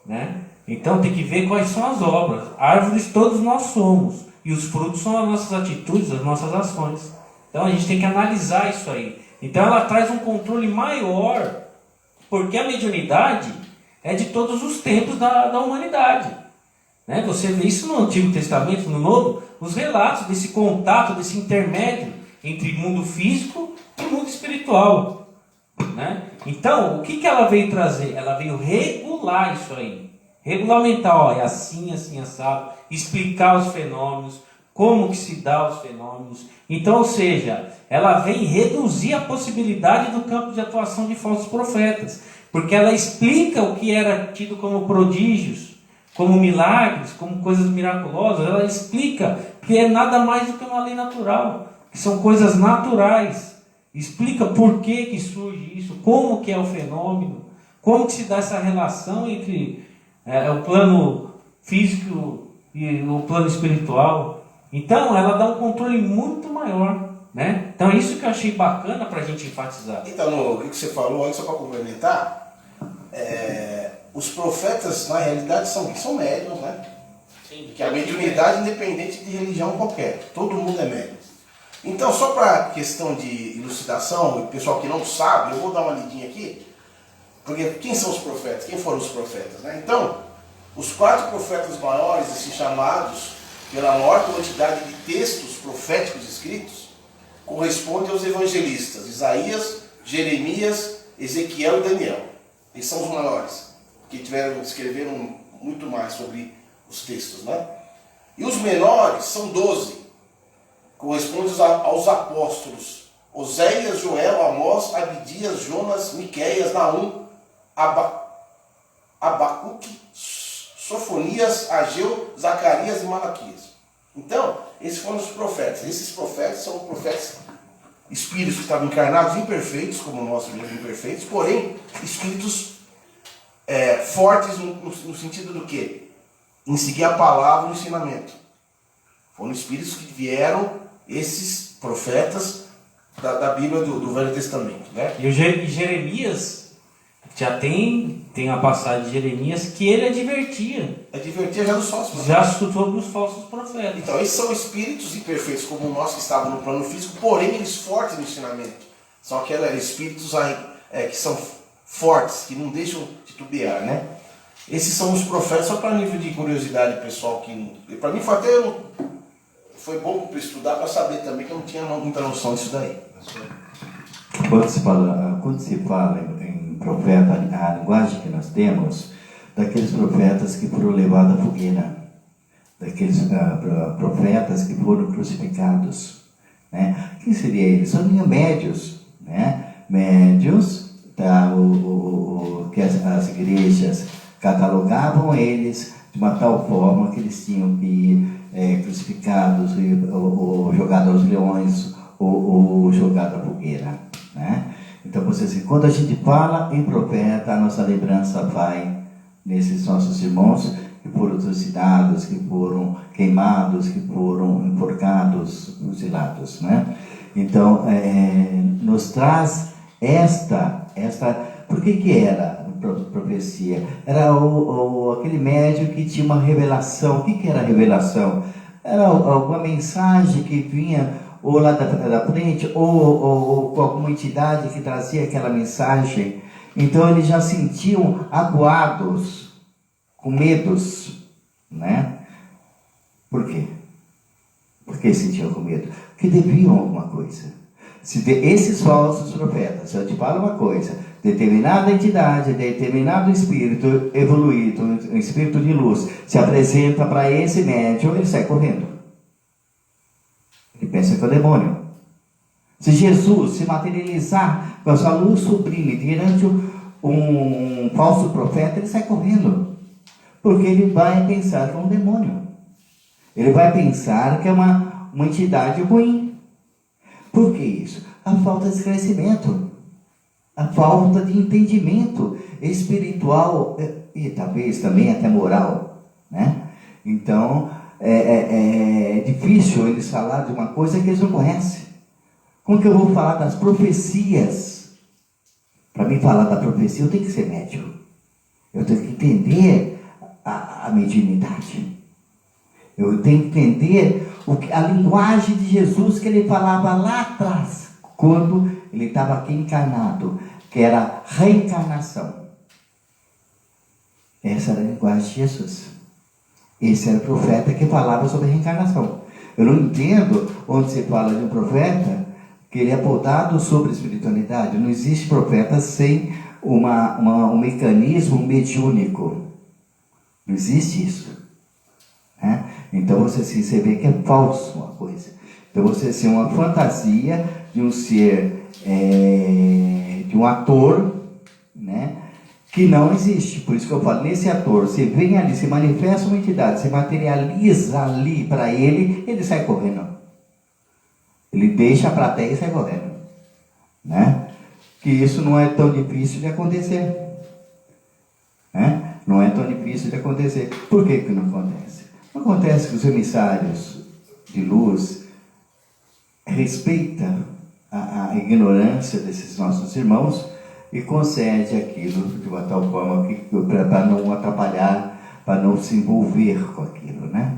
né? Então tem que ver quais são as obras. Árvores todos nós somos, e os frutos são as nossas atitudes, as nossas ações. Então a gente tem que analisar isso aí. Então ela traz um controle maior, porque a mediunidade é de todos os tempos da humanidade, né? Você vê isso no Antigo Testamento, no Novo, os relatos desse contato, desse intermédio entre mundo físico e mundo espiritual, né? Então, o que ela veio trazer? Ela veio regular isso aí, regulamentar, ó, é assim, assim, assado, explicar os fenômenos, como que se dá os fenômenos. Então, ou seja, ela vem reduzir a possibilidade do campo de atuação de falsos profetas, porque ela explica o que era tido como prodígios, como milagres, como coisas miraculosas. Ela explica que é nada mais do que uma lei natural, que são coisas naturais. Explica por que surge isso, como que é o fenômeno, como que se dá essa relação entre o plano físico e o plano espiritual. Então ela dá um controle muito maior, né? Então é isso que eu achei bacana para a gente enfatizar. Então, o que você falou aí, só para complementar, os profetas na realidade são médiuns, né? Sim. Que a mediunidade independente de religião qualquer, todo mundo é médium. Então, só para questão de elucidação, o pessoal que não sabe, eu vou dar uma lidinha aqui, porque quem são os profetas? Quem foram os profetas, né? Então, os 4 profetas maiores, esses chamados pela maior quantidade de textos proféticos escritos, correspondem aos evangelistas Isaías, Jeremias, Ezequiel e Daniel. Eles são os maiores, que escreveram muito mais sobre os textos, né? E os menores são 12, correspondem aos apóstolos Oséias, Joel, Amós, Abdias, Jonas, Miqueias, Naum, Abacuque, Sofonias, Ageu, Zacarias e Malaquias. Então, esses foram os profetas. Esses profetas são profetas espíritos que estavam encarnados, imperfeitos, como nós mesmos imperfeitos, porém, espíritos fortes no sentido do quê? Em seguir a palavra e o ensinamento. Foram espíritos que vieram, esses profetas da Bíblia do Velho Testamento, né? E Jeremias, já tem a passagem de Jeremias que ele advertia. Advertia já dos falsos profetas. Já sobre os falsos profetas. Então, esses são espíritos imperfeitos, como nós que estavam no plano físico, porém eles fortes no ensinamento. São aqueles espíritos que são fortes, que não deixam titubear, né? Esses são os profetas, só para nível de curiosidade pessoal, que para mim foi bom para estudar, para saber também, que eu não tinha muita noção disso daí. Quando se fala em profeta, a linguagem que nós temos, daqueles profetas que foram levados à fogueira, daqueles profetas que foram crucificados, né? Quem seria eles? São médios, né? Médios, que as igrejas catalogavam eles de uma tal forma que eles tinham que ir crucificados, ou jogados aos leões, ou jogados à fogueira, né? Então, quando a gente fala em profeta, a nossa lembrança vai nesses nossos irmãos que foram trucidados, que foram queimados, que foram enforcados, fuzilados, né? Então, nos traz Por que era profecia? Era aquele médium que tinha uma revelação. O que era revelação? Era alguma mensagem que vinha ou lá da frente, ou com alguma entidade que trazia aquela mensagem. Então eles já sentiam acuados, com medos, né? Por quê? Por que sentiam com medo? Porque deviam alguma coisa. Esses falsos profetas, se eu te falo uma coisa, determinada entidade, determinado espírito evoluído, um espírito de luz, se apresenta para esse médium, ele sai correndo. Ele pensa que é o demônio. Se Jesus se materializar com a sua luz sublime diante um falso profeta, ele sai correndo. Porque ele vai pensar que é um demônio. Ele vai pensar que é uma entidade ruim. Por que isso? A falta de esclarecimento, a falta de entendimento espiritual e talvez também até moral, né? Então, é difícil eles falar de uma coisa que eles não conhecem. Como que eu vou falar das profecias? Para mim falar da profecia, eu tenho que ser médium. Eu tenho que entender a mediunidade. Eu tenho que entender a linguagem de Jesus que ele falava lá atrás, quando ele estava aqui encarnado, que era reencarnação. Essa era a linguagem de Jesus. Esse era o profeta que falava sobre reencarnação. Eu não entendo onde se fala de um profeta que ele é apontado sobre a espiritualidade. Não existe profeta sem um mecanismo mediúnico. Não existe isso. Né? Então você vê que é falso uma coisa. Então você ser uma fantasia de um ser, de um ator, né? Que não existe. Por isso que eu falo, nesse ator, você vem ali, se manifesta uma entidade, se materializa ali para ele, ele sai correndo. Ele deixa a plateia e sai correndo, né? Que isso não é tão difícil de acontecer, né? Não é tão difícil de acontecer. Por que não acontece? Não acontece que os emissários de luz respeitam a ignorância desses nossos irmãos e concede aquilo de uma tal forma para não atrapalhar, para não se envolver com aquilo, né?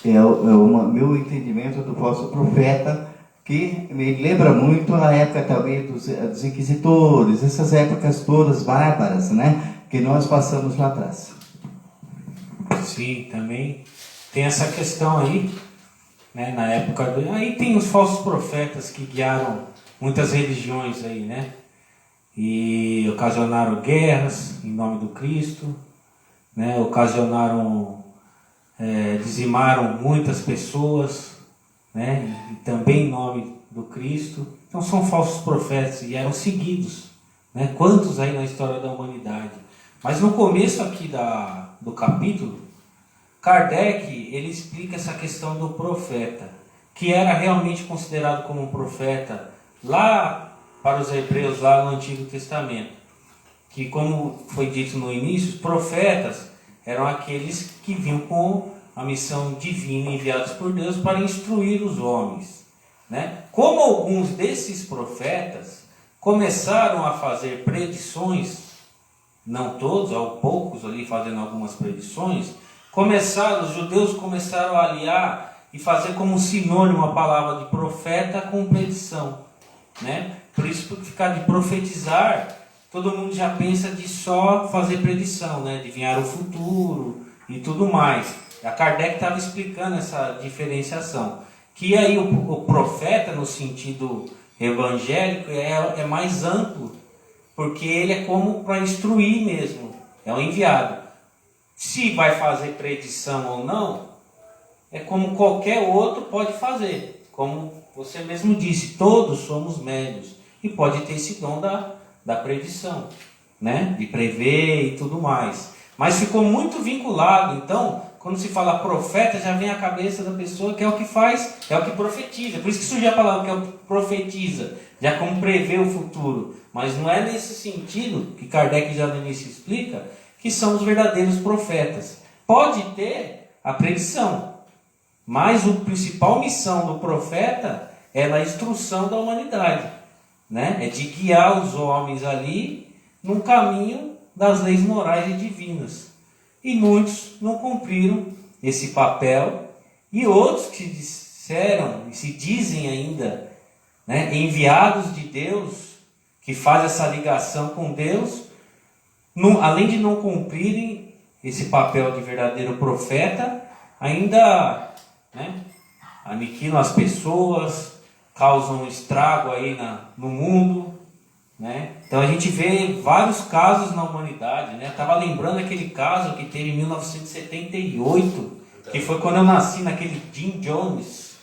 Meu entendimento do falso profeta, que me lembra muito a época também dos inquisitores, essas épocas todas bárbaras, né? Que nós passamos lá atrás. Sim, também tem essa questão aí, né? Na época aí tem os falsos profetas que guiaram muitas religiões aí, né? E ocasionaram guerras em nome do Cristo, né? Dizimaram muitas pessoas, né? E também em nome do Cristo. Então são falsos profetas e eram seguidos, né? Quantos aí na história da humanidade? Mas no começo aqui do capítulo, Kardec ele explica essa questão do profeta, que era realmente considerado como um profeta lá para os hebreus, lá no Antigo Testamento. Que, como foi dito no início, os profetas eram aqueles que vinham com a missão divina enviados por Deus para instruir os homens, né? Como alguns desses profetas começaram a fazer predições, não todos, poucos ali fazendo algumas predições, os judeus começaram a aliar e fazer como sinônimo a palavra de profeta com predição, né? Por isso, por ficar de profetizar, todo mundo já pensa de só fazer predição, né? Adivinhar o futuro e tudo mais. A Kardec estava explicando essa diferenciação. Que aí o profeta, no sentido evangélico, é mais amplo, porque ele é como para instruir mesmo, é um enviado. Se vai fazer predição ou não, é como qualquer outro pode fazer. Como você mesmo disse, todos somos médiuns e pode ter esse dom da predição, né? De prever e tudo mais. Mas ficou muito vinculado, então, quando se fala profeta, já vem à cabeça da pessoa que é o que faz, é o que profetiza. Por isso que surgiu a palavra que é o que profetiza, já como prevê o futuro. Mas não é nesse sentido, que Kardec já no início explica, que são os verdadeiros profetas. Pode ter a predição, mas a principal missão do profeta é na instrução da humanidade, né? É de guiar os homens ali num caminho das leis morais e divinas. E muitos não cumpriram esse papel, e outros que disseram e se dizem ainda, né, enviados de Deus, que fazem essa ligação com Deus, além de não cumprirem esse papel de verdadeiro profeta, ainda, né, aniquilam as pessoas, causam estrago aí no mundo, né? Então a gente vê vários casos na humanidade, né? Eu estava lembrando aquele caso que teve em 1978, que foi quando eu nasci, naquele Jim Jones,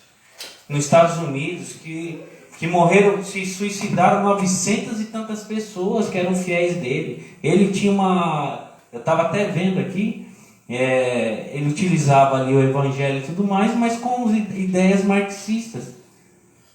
nos Estados Unidos, que morreram, se suicidaram 900 e tantas pessoas que eram fiéis dele. Ele tinha eu estava até vendo aqui, ele utilizava ali o evangelho e tudo mais, mas com ideias marxistas,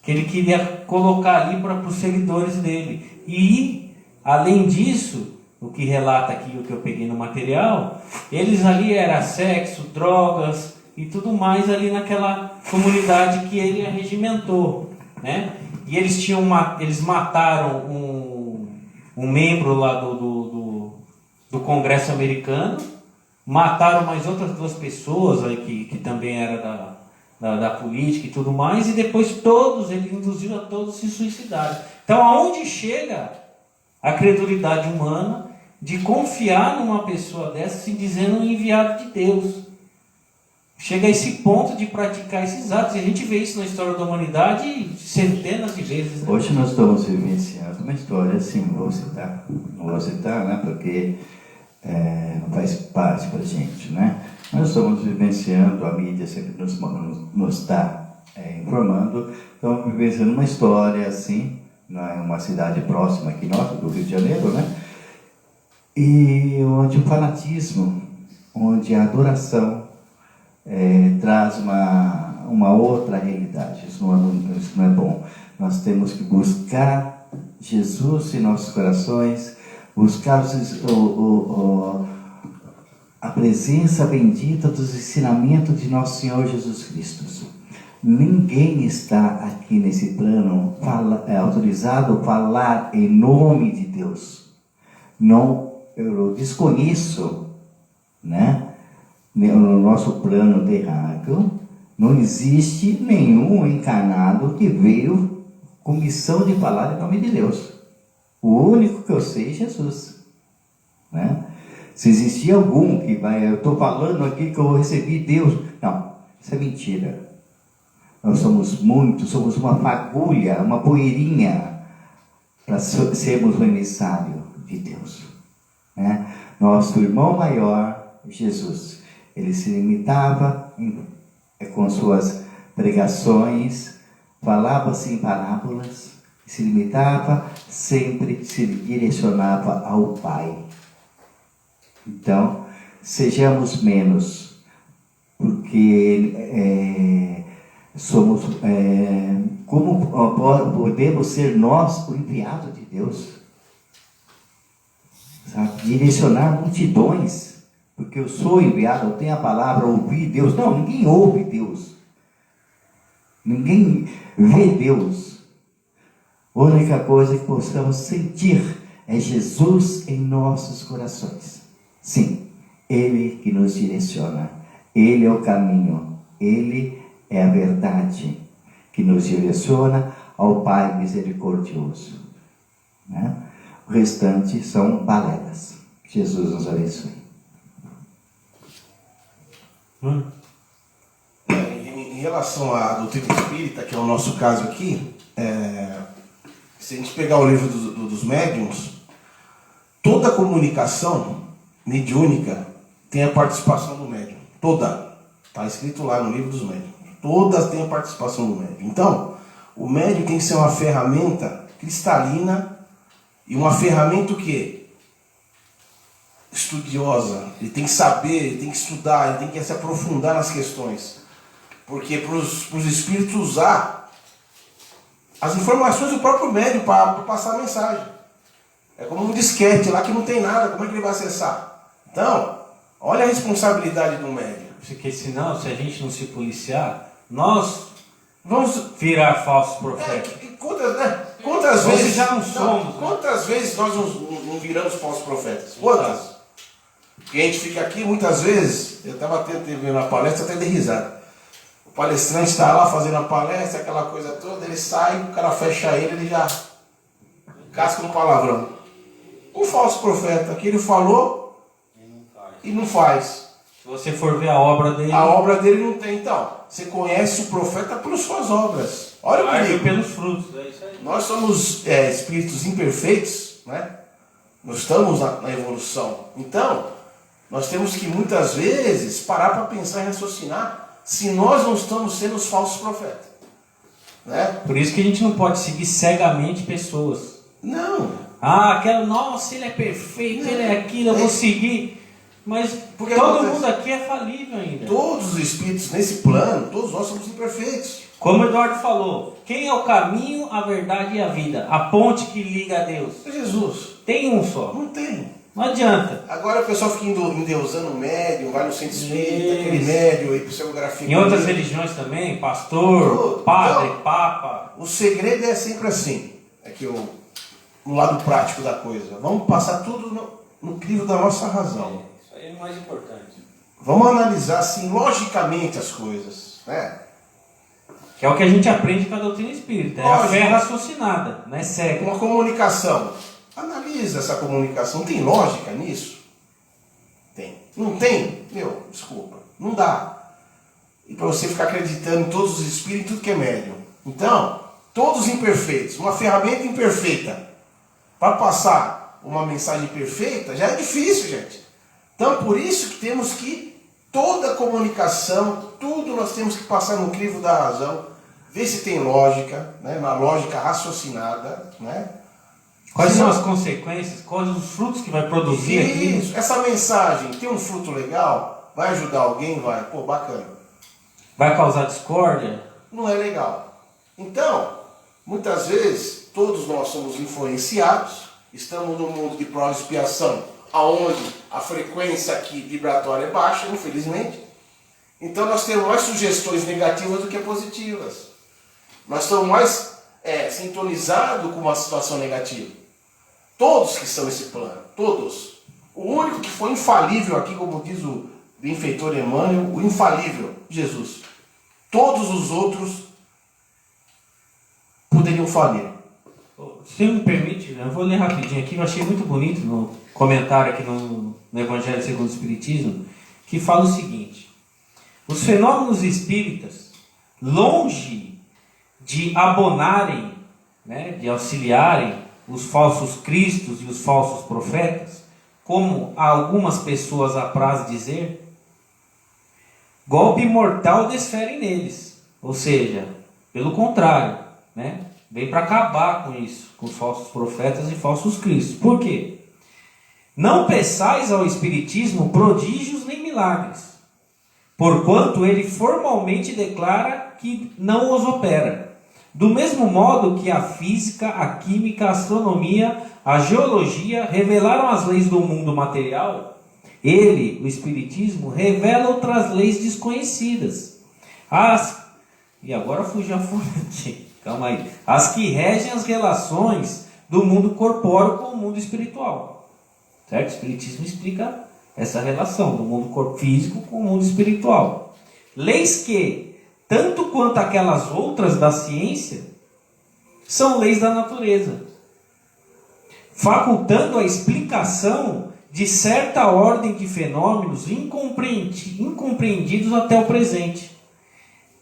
que ele queria colocar ali para os seguidores dele. E, além disso, o que relata aqui, o que eu peguei no material, eles ali era sexo, drogas e tudo mais ali naquela comunidade que ele arregimentou, né? E eles mataram um membro lá do Congresso americano, mataram mais outras 2 pessoas aí que também era da política e tudo mais, e depois ele induziu a todos se suicidarem. Então, aonde chega a credulidade humana de confiar numa pessoa dessa se dizendo um enviado de Deus? Chega a esse ponto de praticar esses atos, e a gente vê isso na história da humanidade centenas de vezes, né? Hoje nós estamos vivenciando uma história, assim, não vou citar, né, porque não faz parte para a gente, né? Nós estamos vivenciando, a mídia sempre nos está informando, estamos vivenciando uma história assim, numa cidade próxima aqui nossa, do Rio de Janeiro, né? E onde o fanatismo, onde a adoração traz uma outra realidade. Isso não é bom. Nós temos que buscar Jesus em nossos corações, buscar a presença bendita dos ensinamentos de nosso Senhor Jesus Cristo. Ninguém está aqui nesse plano autorizado a falar em nome de Deus. Não, eu desconheço, né? No nosso plano terráqueo, não existe nenhum encarnado que veio com missão de falar em nome de Deus. O único que eu sei é Jesus, né? Se existir algum que eu estou falando aqui que eu recebi Deus, não, isso é mentira. Nós somos uma fagulha, uma poeirinha para sermos o emissário de Deus, né? Nosso irmão maior, Jesus, ele se limitava com suas pregações, falava-se em parábolas, se limitava, sempre se direcionava ao Pai. Então, sejamos menos, porque como podemos ser nós o enviado de Deus? Sabe? Direcionar multidões, porque eu sou enviado, eu tenho a palavra, ouvir Deus. Não, ninguém ouve Deus, ninguém vê Deus. A única coisa que possamos sentir é Jesus em nossos corações. Sim, Ele que nos direciona, Ele é o caminho, Ele é a verdade que nos direciona ao Pai misericordioso, né? O restante são balelas. Jesus nos abençoe. Em relação à doutrina espírita, que é o nosso caso aqui, se a gente pegar o livro dos médiuns, toda comunicação mediúnica tem a participação do médium. Toda. Está escrito lá no livro dos médiuns. Todas têm a participação do médium. Então, o médium tem que ser uma ferramenta cristalina e uma ferramenta o quê? Estudiosa. Ele tem que saber, ele tem que estudar, ele tem que se aprofundar nas questões. Porque para os espíritos usar as informações do próprio médium para passar a mensagem. É como um disquete lá que não tem nada, como é que ele vai acessar? Então, olha a responsabilidade do médium. Porque senão, se a gente não se policiar, nós vamos virar falsos profetas. Quantas, né? Quantas Nós vezes já não somos, né? Quantas vezes nós não viramos falsos profetas? Quantas? Porque a gente fica aqui muitas vezes, eu estava vendo uma palestra até de risada. O palestrante está lá fazendo a palestra, aquela coisa toda, ele sai, o cara fecha ele já casca um palavrão. Um falso profeta que ele falou e não faz. Se você for ver a obra dele, A obra dele não tem. Então, você conhece o profeta pelas suas obras. Olha o árvore perigo. pelos frutos. É isso aí. Nós somos espíritos imperfeitos, né? Nós estamos na evolução. Então, nós temos que muitas vezes parar para pensar e raciocinar se nós não estamos sendo os falsos profetas. Né? Por isso que a gente não pode seguir cegamente pessoas. Não. Nossa, ele é perfeito, ele é aquilo, eu vou seguir. Mas Porque todo acontece? mundo aqui é falível ainda. Todos os espíritos nesse plano, todos nós somos imperfeitos. Como o Eduardo falou, quem é o caminho, a verdade e a vida? A ponte que liga a Deus. É Jesus. Tem um só. Não tem. Não adianta. Agora o pessoal fica endeusando o médium, vai no centro espírita, Isso. aquele médium aí, psicografia. Em outras religiões também, pastor, Tudo. padre, Então, papa. O segredo é sempre assim. É que no lado prático da coisa. Vamos passar tudo no crivo da nossa razão. Isso aí é o mais importante. Vamos analisar assim, logicamente as coisas. Né? Que é o que a gente aprende com a doutrina espírita. É a Lógico. fé raciocinada, não é cega. Uma comunicação. Analisa essa comunicação. Tem lógica nisso? Tem. Não tem? Desculpa. Não dá. E para você ficar acreditando em todos os espíritos, tudo que é médium. Então, todos imperfeitos. Uma ferramenta imperfeita para passar uma mensagem perfeita já é difícil, gente. Então, por isso que temos que, toda comunicação, tudo nós temos que passar no crivo da razão, ver se tem lógica, né? Na lógica raciocinada, né? Quais são as consequências? Quais os frutos que vai produzir aqui? Isso, essa mensagem tem um fruto legal? Vai ajudar alguém? Vai. Pô, bacana. Vai causar discórdia? Não é legal. Então, muitas vezes, todos nós somos influenciados, estamos num mundo de prova e expiação, aonde a frequência aqui vibratória é baixa, infelizmente. Então nós temos mais sugestões negativas do que positivas. Nós estamos mais sintonizados com uma situação negativa. Todos que estão nesse plano, todos. O único que foi infalível aqui, como diz o benfeitor Emmanuel, o infalível, Jesus. Todos os outros poderiam falir. Se me permite, eu vou ler rapidinho aqui, eu achei muito bonito no comentário aqui no Evangelho segundo o Espiritismo, que fala o seguinte: os fenômenos espíritas, longe de abonarem, né, de auxiliarem os falsos cristos e os falsos profetas, como algumas pessoas apraz dizer, golpe mortal desferem neles. Ou seja, pelo contrário, né? Vem para acabar com isso, com os falsos profetas e falsos cristos. Por quê? Não peçais ao Espiritismo prodígios nem milagres, porquanto ele formalmente declara que não os opera. Do mesmo modo que a física, a química, a astronomia, a geologia revelaram as leis do mundo material, ele, o Espiritismo, revela outras leis desconhecidas. E agora fugi a fonte. Calma aí. As que regem as relações do mundo corpóreo com o mundo espiritual. Certo? O Espiritismo explica essa relação do mundo físico com o mundo espiritual. Leis que, tanto quanto aquelas outras da ciência, são leis da natureza, facultando a explicação de certa ordem de fenômenos incompreendidos até o presente.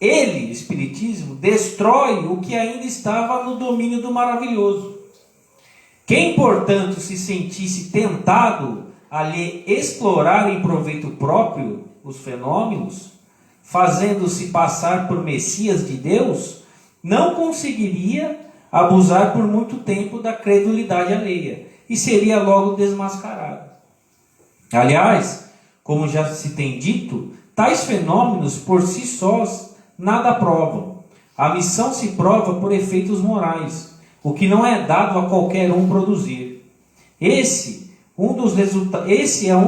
Ele, o Espiritismo, destrói o que ainda estava no domínio do maravilhoso. Quem, portanto, se sentisse tentado a lhe explorar em proveito próprio os fenômenos, fazendo-se passar por Messias de Deus, não conseguiria abusar por muito tempo da credulidade alheia e seria logo desmascarado. Aliás, como já se tem dito, tais fenômenos por si sós nada provam. A missão se prova por efeitos morais, o que não é dado a qualquer um produzir. Esse é um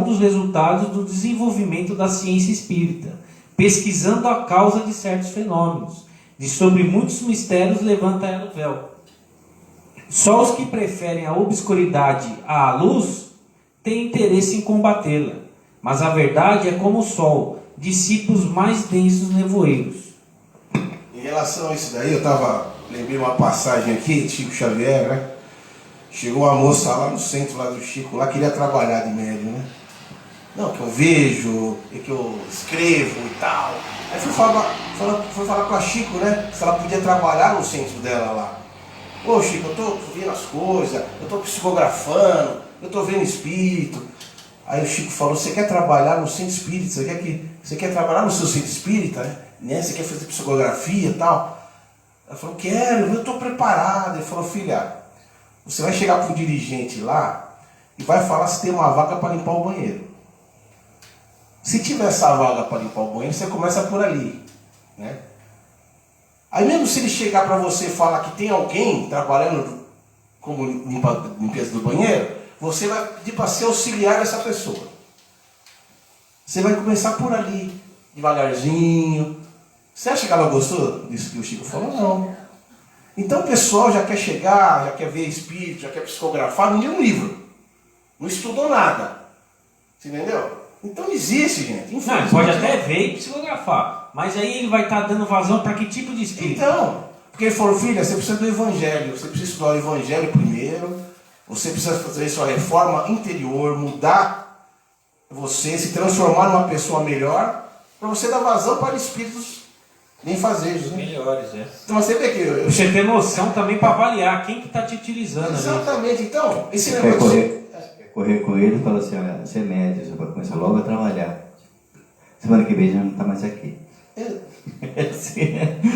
dos resultados do desenvolvimento da ciência espírita, pesquisando a causa de certos fenômenos, de sobre muitos mistérios levanta ela o véu. Só os que preferem a obscuridade à luz têm interesse em combatê-la. Mas a verdade é como o sol, dissipa os mais densos nevoeiros. Em relação a isso daí, lembrei uma passagem aqui de Chico Xavier, né? Chegou uma moça lá no centro lá do Chico, lá queria trabalhar de médium, né? Não, que eu vejo, que eu escrevo e tal. Aí fui falar com a Chico, né? Se ela podia trabalhar no centro dela lá. Ô Chico, eu tô vendo as coisas, eu tô psicografando, eu tô vendo espírito. Aí o Chico falou, você quer trabalhar no centro espírita? Você quer trabalhar no seu centro espírita, né? Você quer fazer psicografia e tal? Ela falou, quero, eu tô preparado. Ele falou, filha, você vai chegar pro dirigente lá e vai falar se tem uma vaga para limpar o banheiro. Se tiver essa vaga para limpar o banheiro, você começa por ali, né? Aí mesmo se ele chegar para você e falar que tem alguém trabalhando como limpeza do banheiro, você vai pedir para ser auxiliar dessa pessoa. Você vai começar por ali, devagarzinho. Você acha que ela gostou disso que o Chico falou? Não. Então o pessoal já quer chegar, já quer ver espírito, já quer psicografar, não leu um livro. Não estudou nada. Você entendeu? Então existe, gente. Não, ele pode até ver e psicografar. Mas aí ele vai estar dando vazão para que tipo de espírito? Então, porque ele falou, filha, você precisa do evangelho. Você precisa estudar o evangelho primeiro. Você precisa fazer sua reforma interior, mudar você, se transformar numa pessoa melhor, para você dar vazão para espíritos benfazejos, né? Melhores, é. Então você vê que você ter noção também para avaliar quem que está te utilizando. Exatamente. Ali. Então, esse Quer negócio... correr com ele e falar assim, olha, você é médio, você vai começar logo a trabalhar. Semana que vem já não está mais aqui.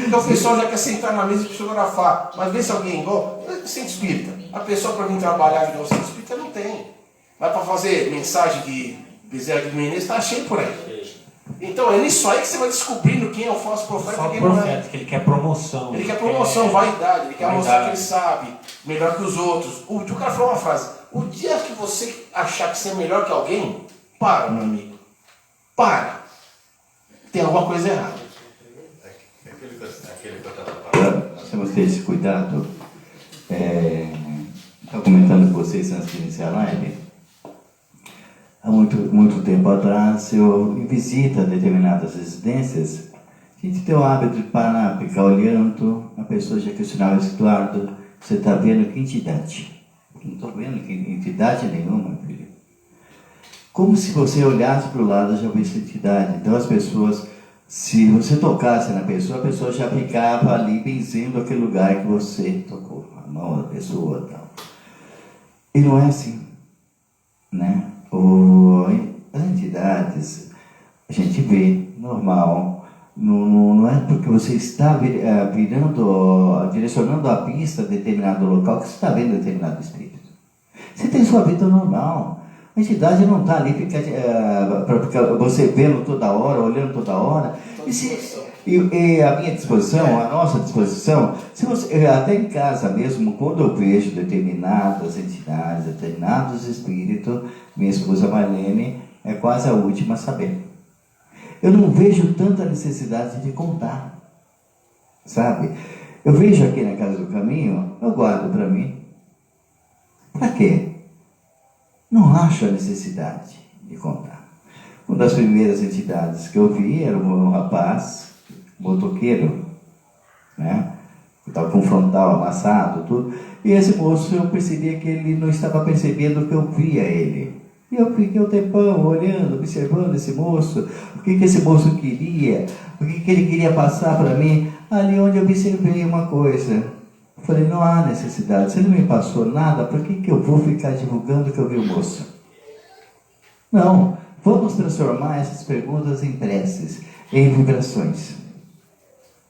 Então o pessoal já quer sentar na mesa e psicografar. Mas vê se alguém igual. Centro espírita. A pessoa para vir trabalhar igual centro espírita não tem. Mas para fazer mensagem de Bezerra de Menezes está cheio por aí. Então é nisso aí que você vai descobrindo quem é o falso profeta e quem não é. Que ele quer promoção. Ele quer promoção, vaidade. Ele quer mostrar que ele sabe melhor que os outros. O cara falou uma frase. O dia que você achar que você é melhor que alguém, para, meu amigo. Para. Tem alguma coisa errada. Nós temos que ter esse cuidado. Estava comentando com vocês antes de iniciar a live. Há muito tempo atrás, eu em visita a determinadas residências, a gente tem o hábito de parar, ficar olhando. A pessoa já questionava, Eduardo, você está vendo que entidade? Não estou vendo que entidade nenhuma, filho. Como se você olhasse para o lado e já visse entidade. Então as pessoas, se você tocasse na pessoa, a pessoa já ficava ali benzendo aquele lugar que você tocou, a mão da pessoa e tal. E não é assim, né? As entidades, a gente vê, normal. Não é porque você está direcionando a vista a determinado local que você está vendo determinado espírito. Você tem sua vida normal. A entidade não está ali para ficar você vendo toda hora, olhando toda hora. E a minha disposição, a nossa disposição, se você, até em casa mesmo, quando eu vejo determinadas entidades, determinados espíritos, minha esposa Marlene é quase a última a saber. Eu não vejo tanta necessidade de contar, sabe? Eu vejo aqui na Casa do Caminho, eu guardo para mim. Para quê? Não acho a necessidade de contar. Uma das primeiras entidades que eu vi era um rapaz, motoqueiro, né? Estava com o frontal amassado, tudo. E esse moço, eu percebia que ele não estava percebendo que eu via ele. E eu fiquei um tempão olhando, observando esse moço, o que esse moço queria, o que ele queria passar para mim. Ali onde eu observei uma coisa. Eu falei, não há necessidade, você não me passou nada, por que eu vou ficar divulgando que eu vi o moço? Não, vamos transformar essas perguntas em preces, em vibrações.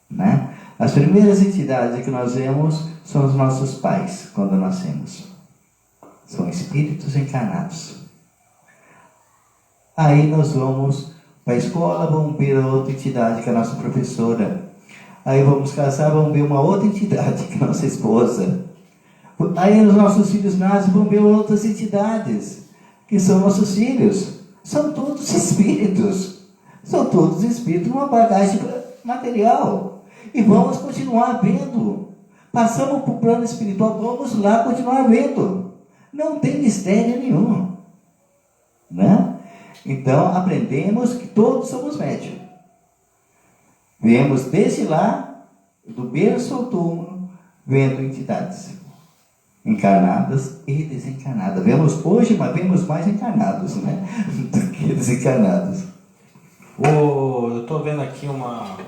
Né? As primeiras entidades que nós vemos são os nossos pais, quando nascemos. São espíritos encarnados. Aí nós vamos para a escola, vamos ver a outra entidade que é a nossa professora. Aí vamos casar, vamos ver uma outra entidade que é a nossa esposa. Aí os nossos filhos nascem, vamos ver outras entidades que são nossos filhos. São todos espíritos. São todos espíritos, uma bagagem material. E vamos continuar vendo. Passamos para o plano espiritual, vamos lá continuar vendo. Não tem mistério nenhum. Né? Então, aprendemos que todos somos médios. Viemos desde lá, do berço ao túmulo, vendo entidades encarnadas e desencarnadas. Vemos hoje, mas vemos mais encarnados, né? Do que desencarnados. Eu estou vendo aqui uma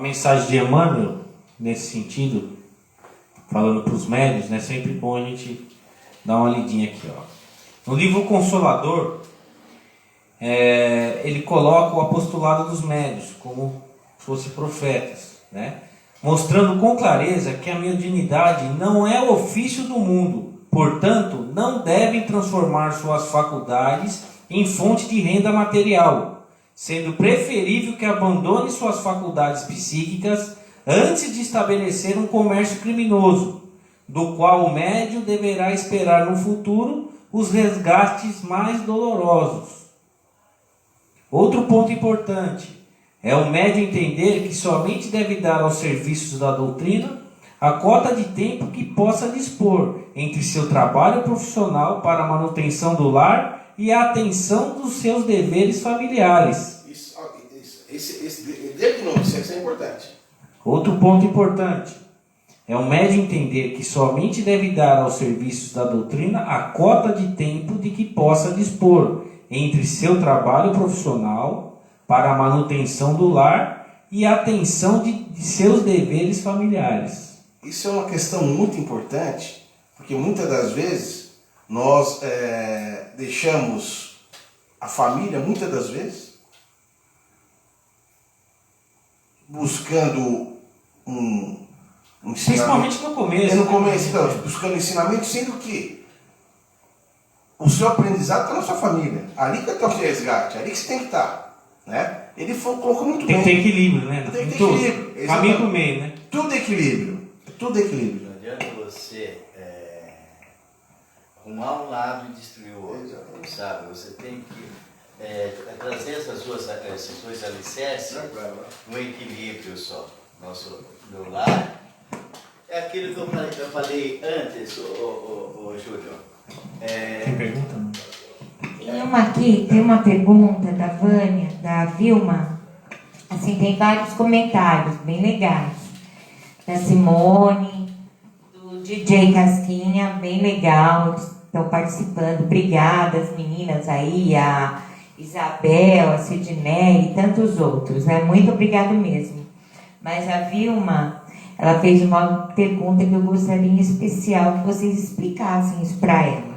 mensagem de Emmanuel nesse sentido, falando para os médios, né? Sempre bom a gente dar uma lidinha aqui, ó. No livro Consolador, ele coloca o apostolado dos médios como se fossem profetas, né? Mostrando com clareza que a mediunidade não é o ofício do mundo, portanto, não devem transformar suas faculdades em fonte de renda material, sendo preferível que abandone suas faculdades psíquicas antes de estabelecer um comércio criminoso, do qual o médium deverá esperar no futuro os resgates mais dolorosos. Outro ponto importante é o médium entender que somente deve dar aos serviços da doutrina a cota de tempo que possa dispor entre seu trabalho profissional para a manutenção do lar e a atenção dos seus deveres familiares. Esse é importante. Outro ponto importante é o médium entender que somente deve dar aos serviços da doutrina a cota de tempo de que possa dispor entre seu trabalho profissional para a manutenção do lar e a atenção de seus deveres familiares. Isso é uma questão muito importante, porque muitas das vezes nós deixamos a família, muitas das vezes, buscando um ensinamento. Principalmente no começo. No começo, então, buscando ensinamento, sendo que o seu aprendizado está na sua família. Ali que está o seu resgate, ali que você tem que estar. Né? Ele colocou muito bem. Tem que ter equilíbrio, né? Tem que ter equilíbrio. Caminho pro meio, né? Tudo equilíbrio. Tudo equilíbrio. Não adianta você arrumar um lado e destruir o outro. Exatamente. Sabe? Você tem que trazer esses dois alicerces no equilíbrio só. No lar. É aquilo que eu falei antes, o Júlio. Tem pergunta? Não? Tem uma pergunta da Vânia, da Vilma. Assim, tem vários comentários bem legais. Da Simone, do DJ Casquinha, bem legal. Eles estão participando. Obrigada, as meninas aí, a Isabel, a Sidney e tantos outros. Né? Muito obrigado mesmo. Mas a Vilma, ela fez uma pergunta que eu gostaria em especial que vocês explicassem isso para ela.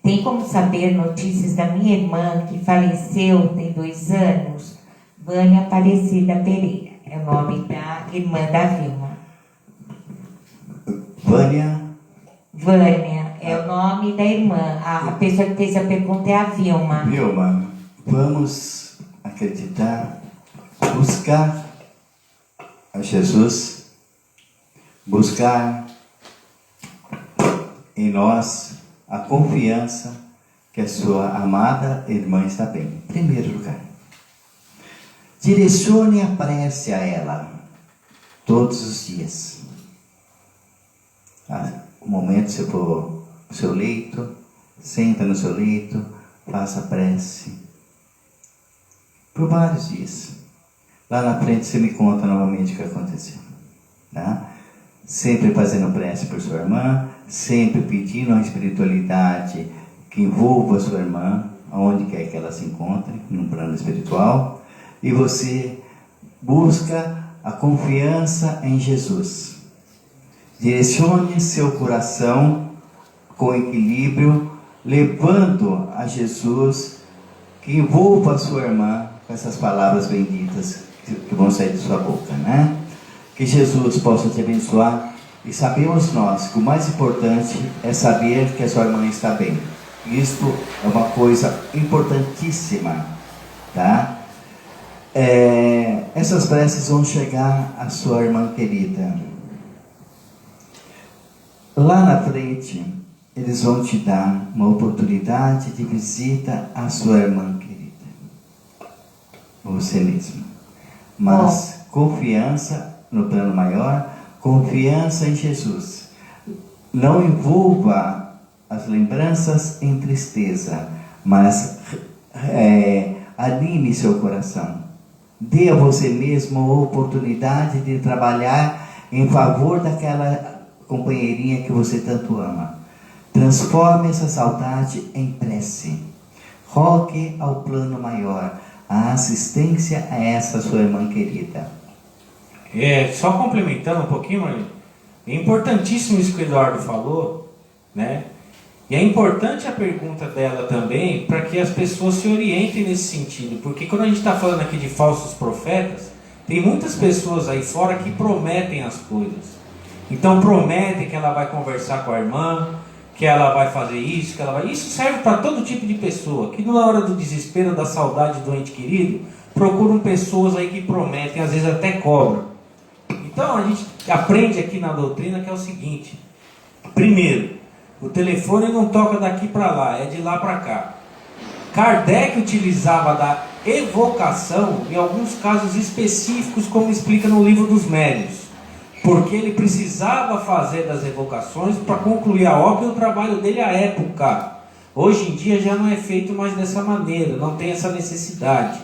Tem como saber notícias da minha irmã que faleceu tem 2 anos? Vânia Aparecida Pereira. É o nome da irmã da Vilma. Vânia é o nome da irmã. A pessoa que fez a pergunta é a Vilma. Vilma, vamos acreditar, buscar a Jesus, buscar em nós a confiança que a sua amada irmã está bem. Em primeiro lugar, direcione a prece a ela todos os dias. O momento que você for no seu leito, senta no seu leito, faça a prece por vários dias. Lá na frente você me conta novamente o que aconteceu, tá? Sempre fazendo prece por sua irmã, sempre pedindo a espiritualidade que envolva a sua irmã, aonde quer que ela se encontre, no plano espiritual, e você busca a confiança em Jesus. Direcione seu coração com equilíbrio, levando a Jesus, que envolva a sua irmã com essas palavras benditas que vão sair de sua boca, né? Que Jesus possa te abençoar. E sabemos nós que o mais importante é saber que a sua irmã está bem. Isto é uma coisa importantíssima, tá? Essas preces vão chegar à sua irmã querida. Lá na frente, eles vão te dar uma oportunidade de visita à sua irmã querida, você mesmo. Mas confiança no plano maior, confiança em Jesus. Não envolva as lembranças em tristeza, mas anime seu coração. Dê a você mesmo a oportunidade de trabalhar em favor daquela companheirinha que você tanto ama. Transforme essa saudade em prece. Rogue ao plano maior a assistência a essa sua irmã querida. Só complementando um pouquinho, Maria, é importantíssimo isso que o Eduardo falou, né? E é importante a pergunta dela também, para que as pessoas se orientem nesse sentido, porque quando a gente está falando aqui de falsos profetas, tem muitas pessoas aí fora que prometem as coisas. Então prometem que ela vai conversar com a irmã, que ela vai fazer isso, que ela vai... Isso serve para todo tipo de pessoa, que na hora do desespero, da saudade do ente querido, procuram pessoas aí que prometem, às vezes até cobram. Então a gente aprende aqui na doutrina que é o seguinte: primeiro, o telefone não toca daqui para lá, é de lá para cá. Kardec utilizava da evocação em alguns casos específicos, como explica no Livro dos Médiuns, porque ele precisava fazer das evocações para concluir a obra e o trabalho dele à época. Hoje em dia já não é feito mais dessa maneira, não tem essa necessidade,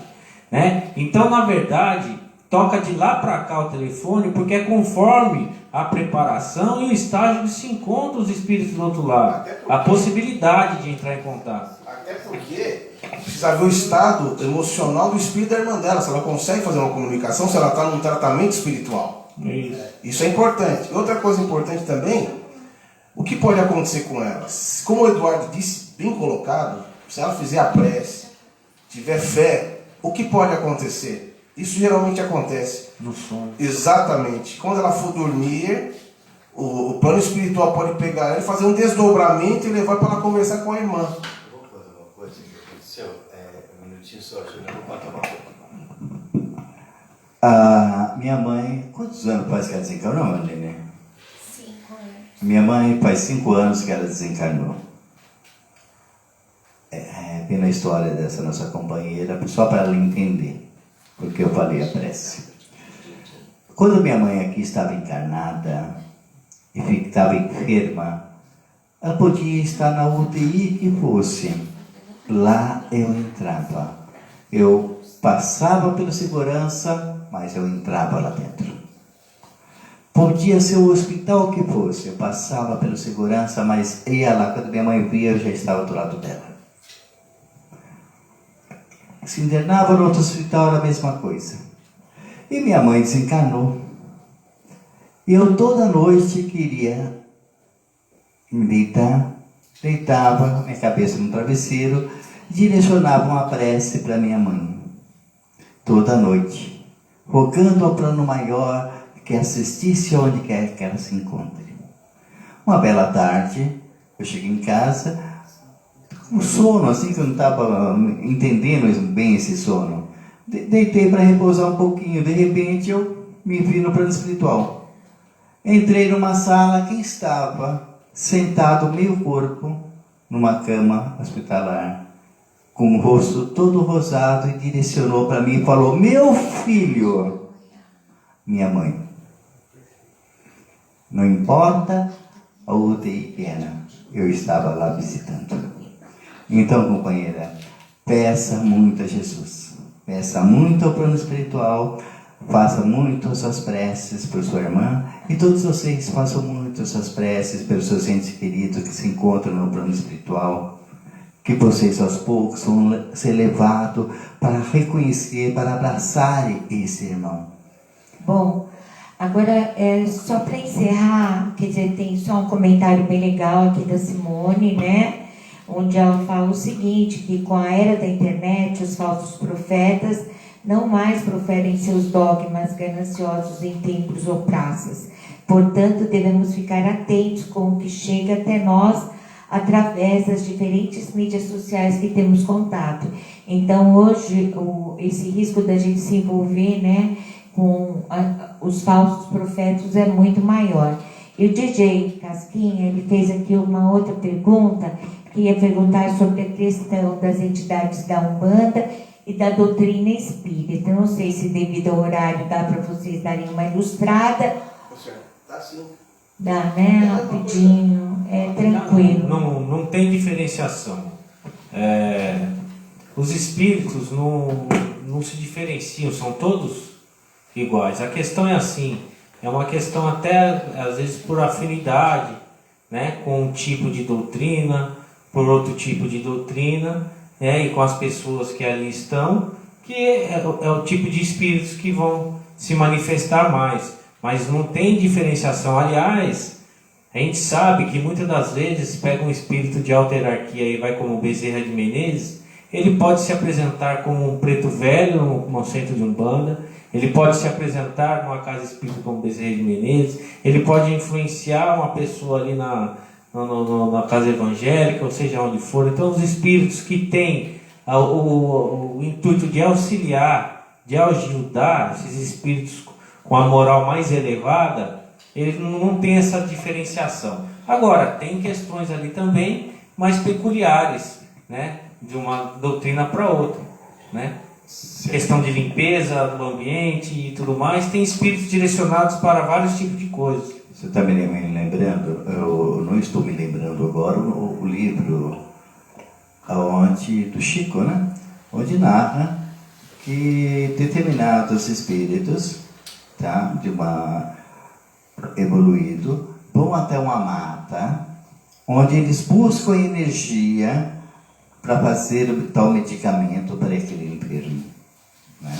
né? Então, na verdade, toca de lá para cá o telefone, porque é conforme a preparação e o estágio que se encontram os espíritos do outro lado, a possibilidade de entrar em contato. Até porque precisa ver o estado emocional do espírito da irmã dela, se ela consegue fazer uma comunicação, se ela está num tratamento espiritual. Isso é importante. Outra coisa importante também, o que pode acontecer com ela? Como o Eduardo disse, bem colocado, se ela fizer a prece, tiver fé, o que pode acontecer? Isso geralmente acontece No sono. Exatamente. Quando ela for dormir, o plano espiritual pode pegar ela e fazer um desdobramento e levar para ela conversar com a irmã. Eu vou fazer uma coisa que aconteceu. Um minutinho só, Júnior. Eu vou tomar uma coisa. A minha mãe, quantos anos faz que ela desencarnou, Aline? 5 anos. Minha mãe faz 5 anos que ela desencarnou. Pela história dessa nossa companheira, só para ela entender, porque eu falei a prece. Quando minha mãe aqui estava encarnada e estava enferma, ela podia estar na UTI que fosse. Lá eu entrava. Eu passava pela segurança, mas eu entrava lá dentro. Podia ser o hospital que fosse, eu passava pela segurança, mas ia lá. Quando minha mãe via, eu já estava do lado dela. Se internava no outro hospital, era a mesma coisa. E minha mãe desencarnou. E eu toda noite queria me deitar, deitava minha cabeça no travesseiro, direcionava uma prece para minha mãe. Toda noite, rogando ao plano maior que assistisse onde quer que ela se encontre. Uma bela tarde, eu cheguei em casa, com sono, assim que eu não estava entendendo bem esse sono. Deitei para repousar um pouquinho, de repente eu me vi no plano espiritual. Entrei numa sala, quem estava sentado meio corpo numa cama hospitalar, com o rosto todo rosado, e direcionou para mim e falou: meu filho, minha mãe. Não importa a UTI pequena, eu estava lá visitando. Então, companheira, peça muito a Jesus, peça muito ao plano espiritual, faça muito as suas preces por sua irmã, e todos vocês façam muito as suas preces pelos seus entes queridos que se encontram no plano espiritual, que vocês aos poucos vão ser levados para reconhecer, para abraçar esse irmão. Bom, agora, só para encerrar, quer dizer, tem só um comentário bem legal aqui da Simone, né? Onde ela fala o seguinte, que com a era da internet, os falsos profetas não mais proferem seus dogmas gananciosos em templos ou praças. Portanto, devemos ficar atentos com o que chega até nós através das diferentes mídias sociais que temos contato. Então, hoje, esse risco da gente se envolver, né, com os falsos profetas é muito maior. E o DJ Casquinha, ele fez aqui uma outra pergunta, que ia perguntar sobre a questão das entidades da Umbanda e da doutrina espírita. Não sei se devido ao horário dá para vocês darem uma ilustrada. Tá sim. Dá, né? Rapidinho, é tranquilo. Não tem diferenciação. Os espíritos não se diferenciam, são todos iguais. A questão é assim, é uma questão até às vezes por afinidade, né, com um tipo de doutrina, por outro tipo de doutrina, né, e com as pessoas que ali estão, que é o tipo de espíritos que vão se manifestar mais. Mas não tem diferenciação. Aliás, a gente sabe que muitas das vezes pega um espírito de alta hierarquia e vai como Bezerra de Menezes, ele pode se apresentar como um preto velho no centro de Umbanda, ele pode se apresentar numa casa espírita como Bezerra de Menezes, ele pode influenciar uma pessoa ali na casa evangélica, ou seja, onde for. Então, os espíritos que têm o intuito de auxiliar, de ajudar esses espíritos com a moral mais elevada, ele não tem essa diferenciação. Agora, tem questões ali também mais peculiares, né, de uma doutrina para outra, né? Questão de limpeza do ambiente e tudo mais, tem espíritos direcionados para vários tipos de coisas. Você está me lembrando, eu não estou me lembrando agora, o livro do Chico, né? Onde narra que determinados espíritos, tá, evoluído, vão até uma mata, onde eles buscam energia para fazer o tal medicamento para aquele enfermo, né?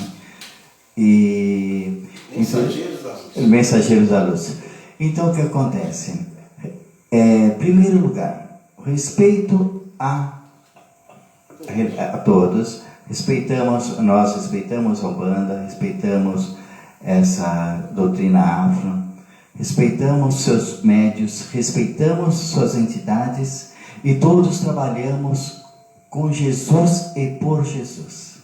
Mensageiros da luz. Então, o que acontece? Em primeiro lugar, respeito a todos, nós respeitamos a Umbanda, respeitamos essa doutrina afro, respeitamos seus médios, respeitamos suas entidades e todos trabalhamos com Jesus e por Jesus,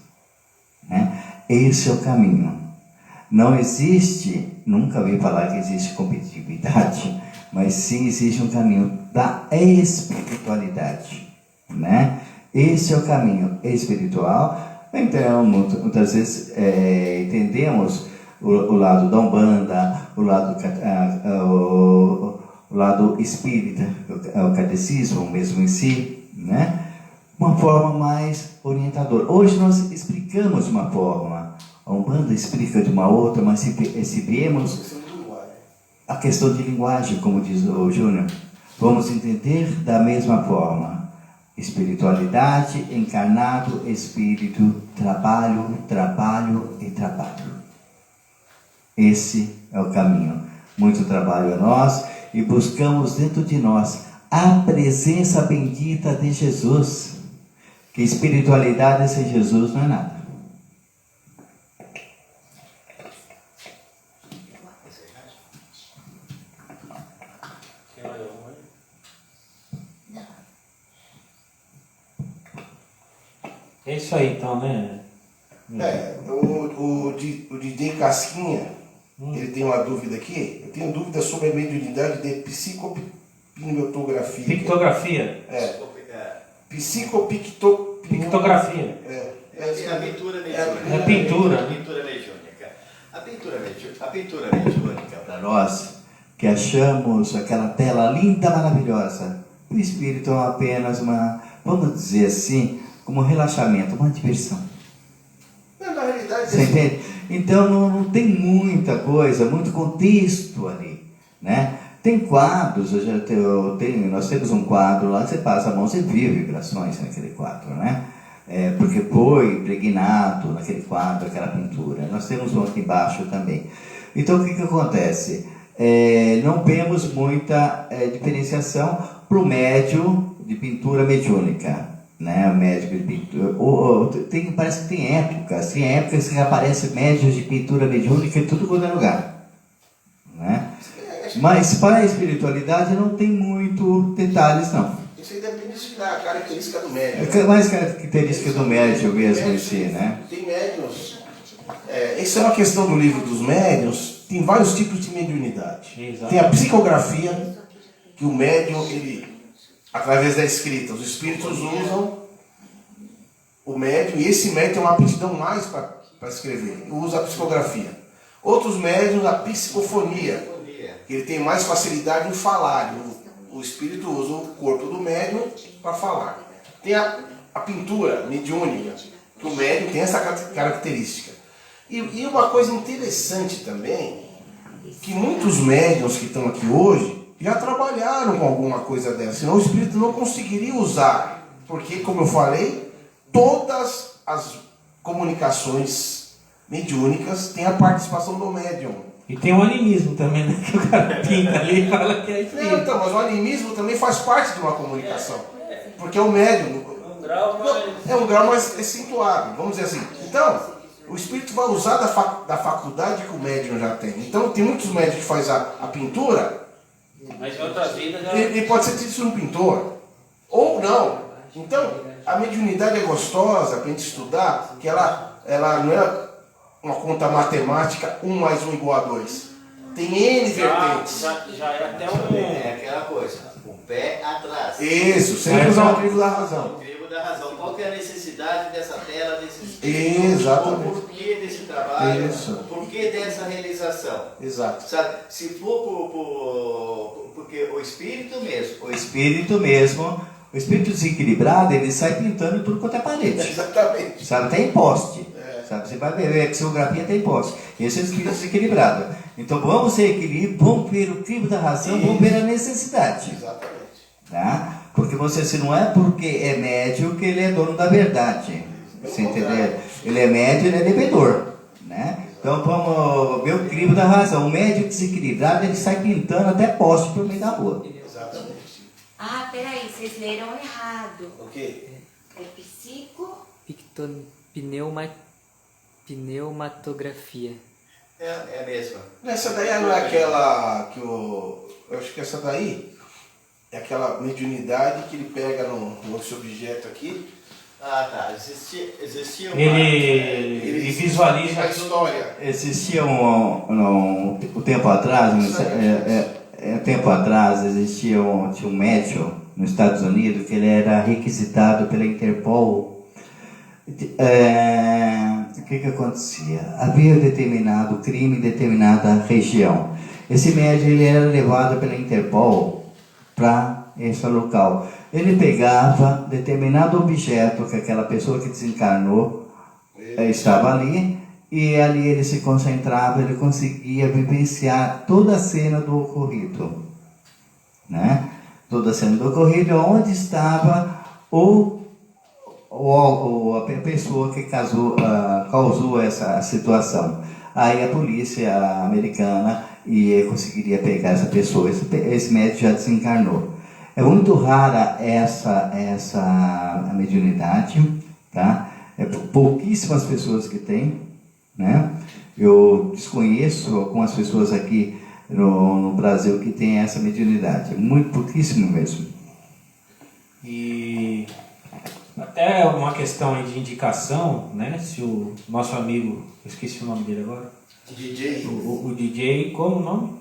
né? Esse é o caminho. Não existe, nunca ouvi falar que existe competitividade, mas sim existe um caminho da espiritualidade, né? Esse é o caminho espiritual. Então, muitas vezes entendemos o lado da Umbanda, o lado espírita, o catecismo mesmo em si, né? Uma forma mais orientadora. Hoje nós explicamos uma forma, a Umbanda explica de uma outra, mas se vemos a questão de linguagem, como diz o Júnior, vamos entender da mesma forma. Espiritualidade, encarnado, espírito, trabalho e trabalho. Esse é o caminho. Muito trabalho a nós e buscamos dentro de nós a presença bendita de Jesus. Que espiritualidade sem Jesus não é nada. É isso aí, então, né? O DJ Casquinha, ele tem uma dúvida aqui. Eu tenho dúvida sobre a mediunidade de psicopictografia. Pictografia? Pictografia. É a pintura mediúnica. É a pintura. A pintura mediúnica. A pintura mediúnica. Para nós que achamos aquela tela linda, maravilhosa, o espírito é apenas uma, vamos dizer assim, como um relaxamento, uma diversão. Na realidade, você entende? Então não tem muita coisa, muito contexto ali, né? Tem quadros, nós temos um quadro lá, você passa a mão, você vê vibrações naquele quadro, né? Porque foi impregnado naquele quadro, aquela pintura. Nós temos um aqui embaixo também. Então o que acontece? Não vemos muita diferenciação para o médium de pintura mediúnica, né? O médico de pintura. Parece que tem épocas que aparecem médios de pintura mediúnica em tudo quanto é lugar, né? Mas para a espiritualidade não tem muito detalhes, não. Isso aí depende da característica do médium. É mais característica do médium mesmo em si, né? Tem médiuns. Essa é uma questão do livro dos médiuns. Tem vários tipos de mediunidade. Exato. Tem a psicografia, que o médium, ele, através da escrita, os espíritos usam o médium, e esse médium tem uma aptidão mais para escrever, usa a psicografia. Outros médiums, a psicofonia, ele tem mais facilidade em falar. O espírito usa o corpo do médium para falar. Tem a pintura mediúnica, que o médium tem essa característica. E uma coisa interessante também, que muitos médiuns que estão aqui hoje já trabalharam com alguma coisa dessa, senão o espírito não conseguiria usar, porque, como eu falei, todas as comunicações mediúnicas têm a participação do médium. E tem o animismo também, né? Que o cara pinta ali e fala que é Não, espírito. então, mas o animismo também faz parte de uma comunicação, porque o médium é um grau mais acentuado, vamos dizer assim. Então, o espírito vai usar da faculdade que o médium já tem. Então, tem muitos médiums que fazem a pintura. Mas em outras vidas já... Ele pode ser tido um pintor, ou não. Então, a mediunidade é gostosa para a gente estudar, que ela não é uma conta matemática, 1 mais 1 igual a 2. Tem N vertentes. Já é até É aquela coisa, o pé atrás. Isso, sempre usar o crivo da razão. O crivo da razão. Qual que é a necessidade dessa tela, desse Exatamente. O porquê desse trabalho, Isso. o porquê dessa realização. Exato. Sabe? Se for porque o espírito mesmo, O espírito desequilibrado, ele sai pintando tudo quanto é parede. Exatamente. Sabe, tem poste. Sabe, você vai ver, a psicografia tem poste. Esse é o espírito desequilibrado. Então vamos ser equilíbrio, vamos ver o crivo da razão, vamos ver a necessidade. Exatamente. Tá? Porque se não é porque é médio que ele é dono da verdade. Você entendeu? Ele é médio, ele é devedor. Né? Então vamos ver o crivo da razão. O médio desequilibrado, ele sai pintando até poste por meio da rua. Exatamente. Ah, peraí, vocês leram errado. O quê? É psico... Pneumatografia. é a mesma. Essa daí não é aquela que eu acho que essa daí é aquela mediunidade que ele pega nesse objeto aqui. Ah, tá. Existia uma... Ele visualiza a história. Existia um tempo atrás, existia tinha um médium nos Estados Unidos que ele era requisitado pela Interpol. O que acontecia? Havia determinado crime em determinada região. Esse médium ele era levado pela Interpol para esse local. Ele pegava determinado objeto que aquela pessoa que desencarnou estava ali, e ali ele se concentrava, ele conseguia vivenciar toda a cena do ocorrido, né? Toda a cena do ocorrido, onde estava a pessoa que causou essa situação. Aí a polícia americana conseguiria pegar essa pessoa. Esse médico já desencarnou. É muito rara essa mediunidade, tá? Pouquíssimas pessoas que têm, né? Eu desconheço algumas pessoas aqui no Brasil que têm essa mediunidade. Muito pouquíssimo mesmo. E até uma questão aí de indicação, né? Se o nosso amigo, eu esqueci o nome dele agora. DJ. O DJ, como o nome?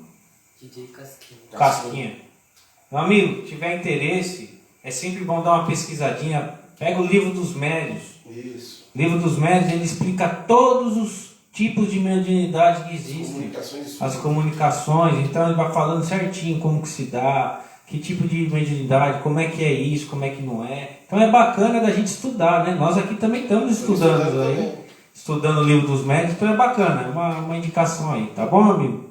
DJ Casquinha. Casquinha. Meu amigo, tiver interesse, é sempre bom dar uma pesquisadinha. Pega o livro dos médios. Isso. O livro dos médios, ele explica todos os tipos de mediunidade que existem. As comunicações. Então ele vai falando certinho como que se dá, que tipo de mediunidade, como é que é isso, como é que não é. Então é bacana da gente estudar, né? Nós aqui também estamos estudando aí. Estudando o livro dos médios, então é bacana, é uma indicação aí, tá bom, amigo?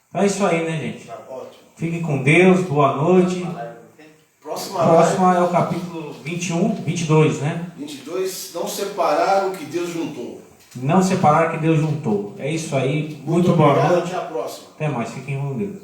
Então é isso aí, né, gente? Tá ótimo. Fiquem com Deus, boa noite. Próxima Próxima é o capítulo 22, né? 22, não separar o que Deus juntou. Não separar que Deus juntou. É isso aí, muito boa obrigado, noite. até a próxima. Até mais, fiquem com Deus.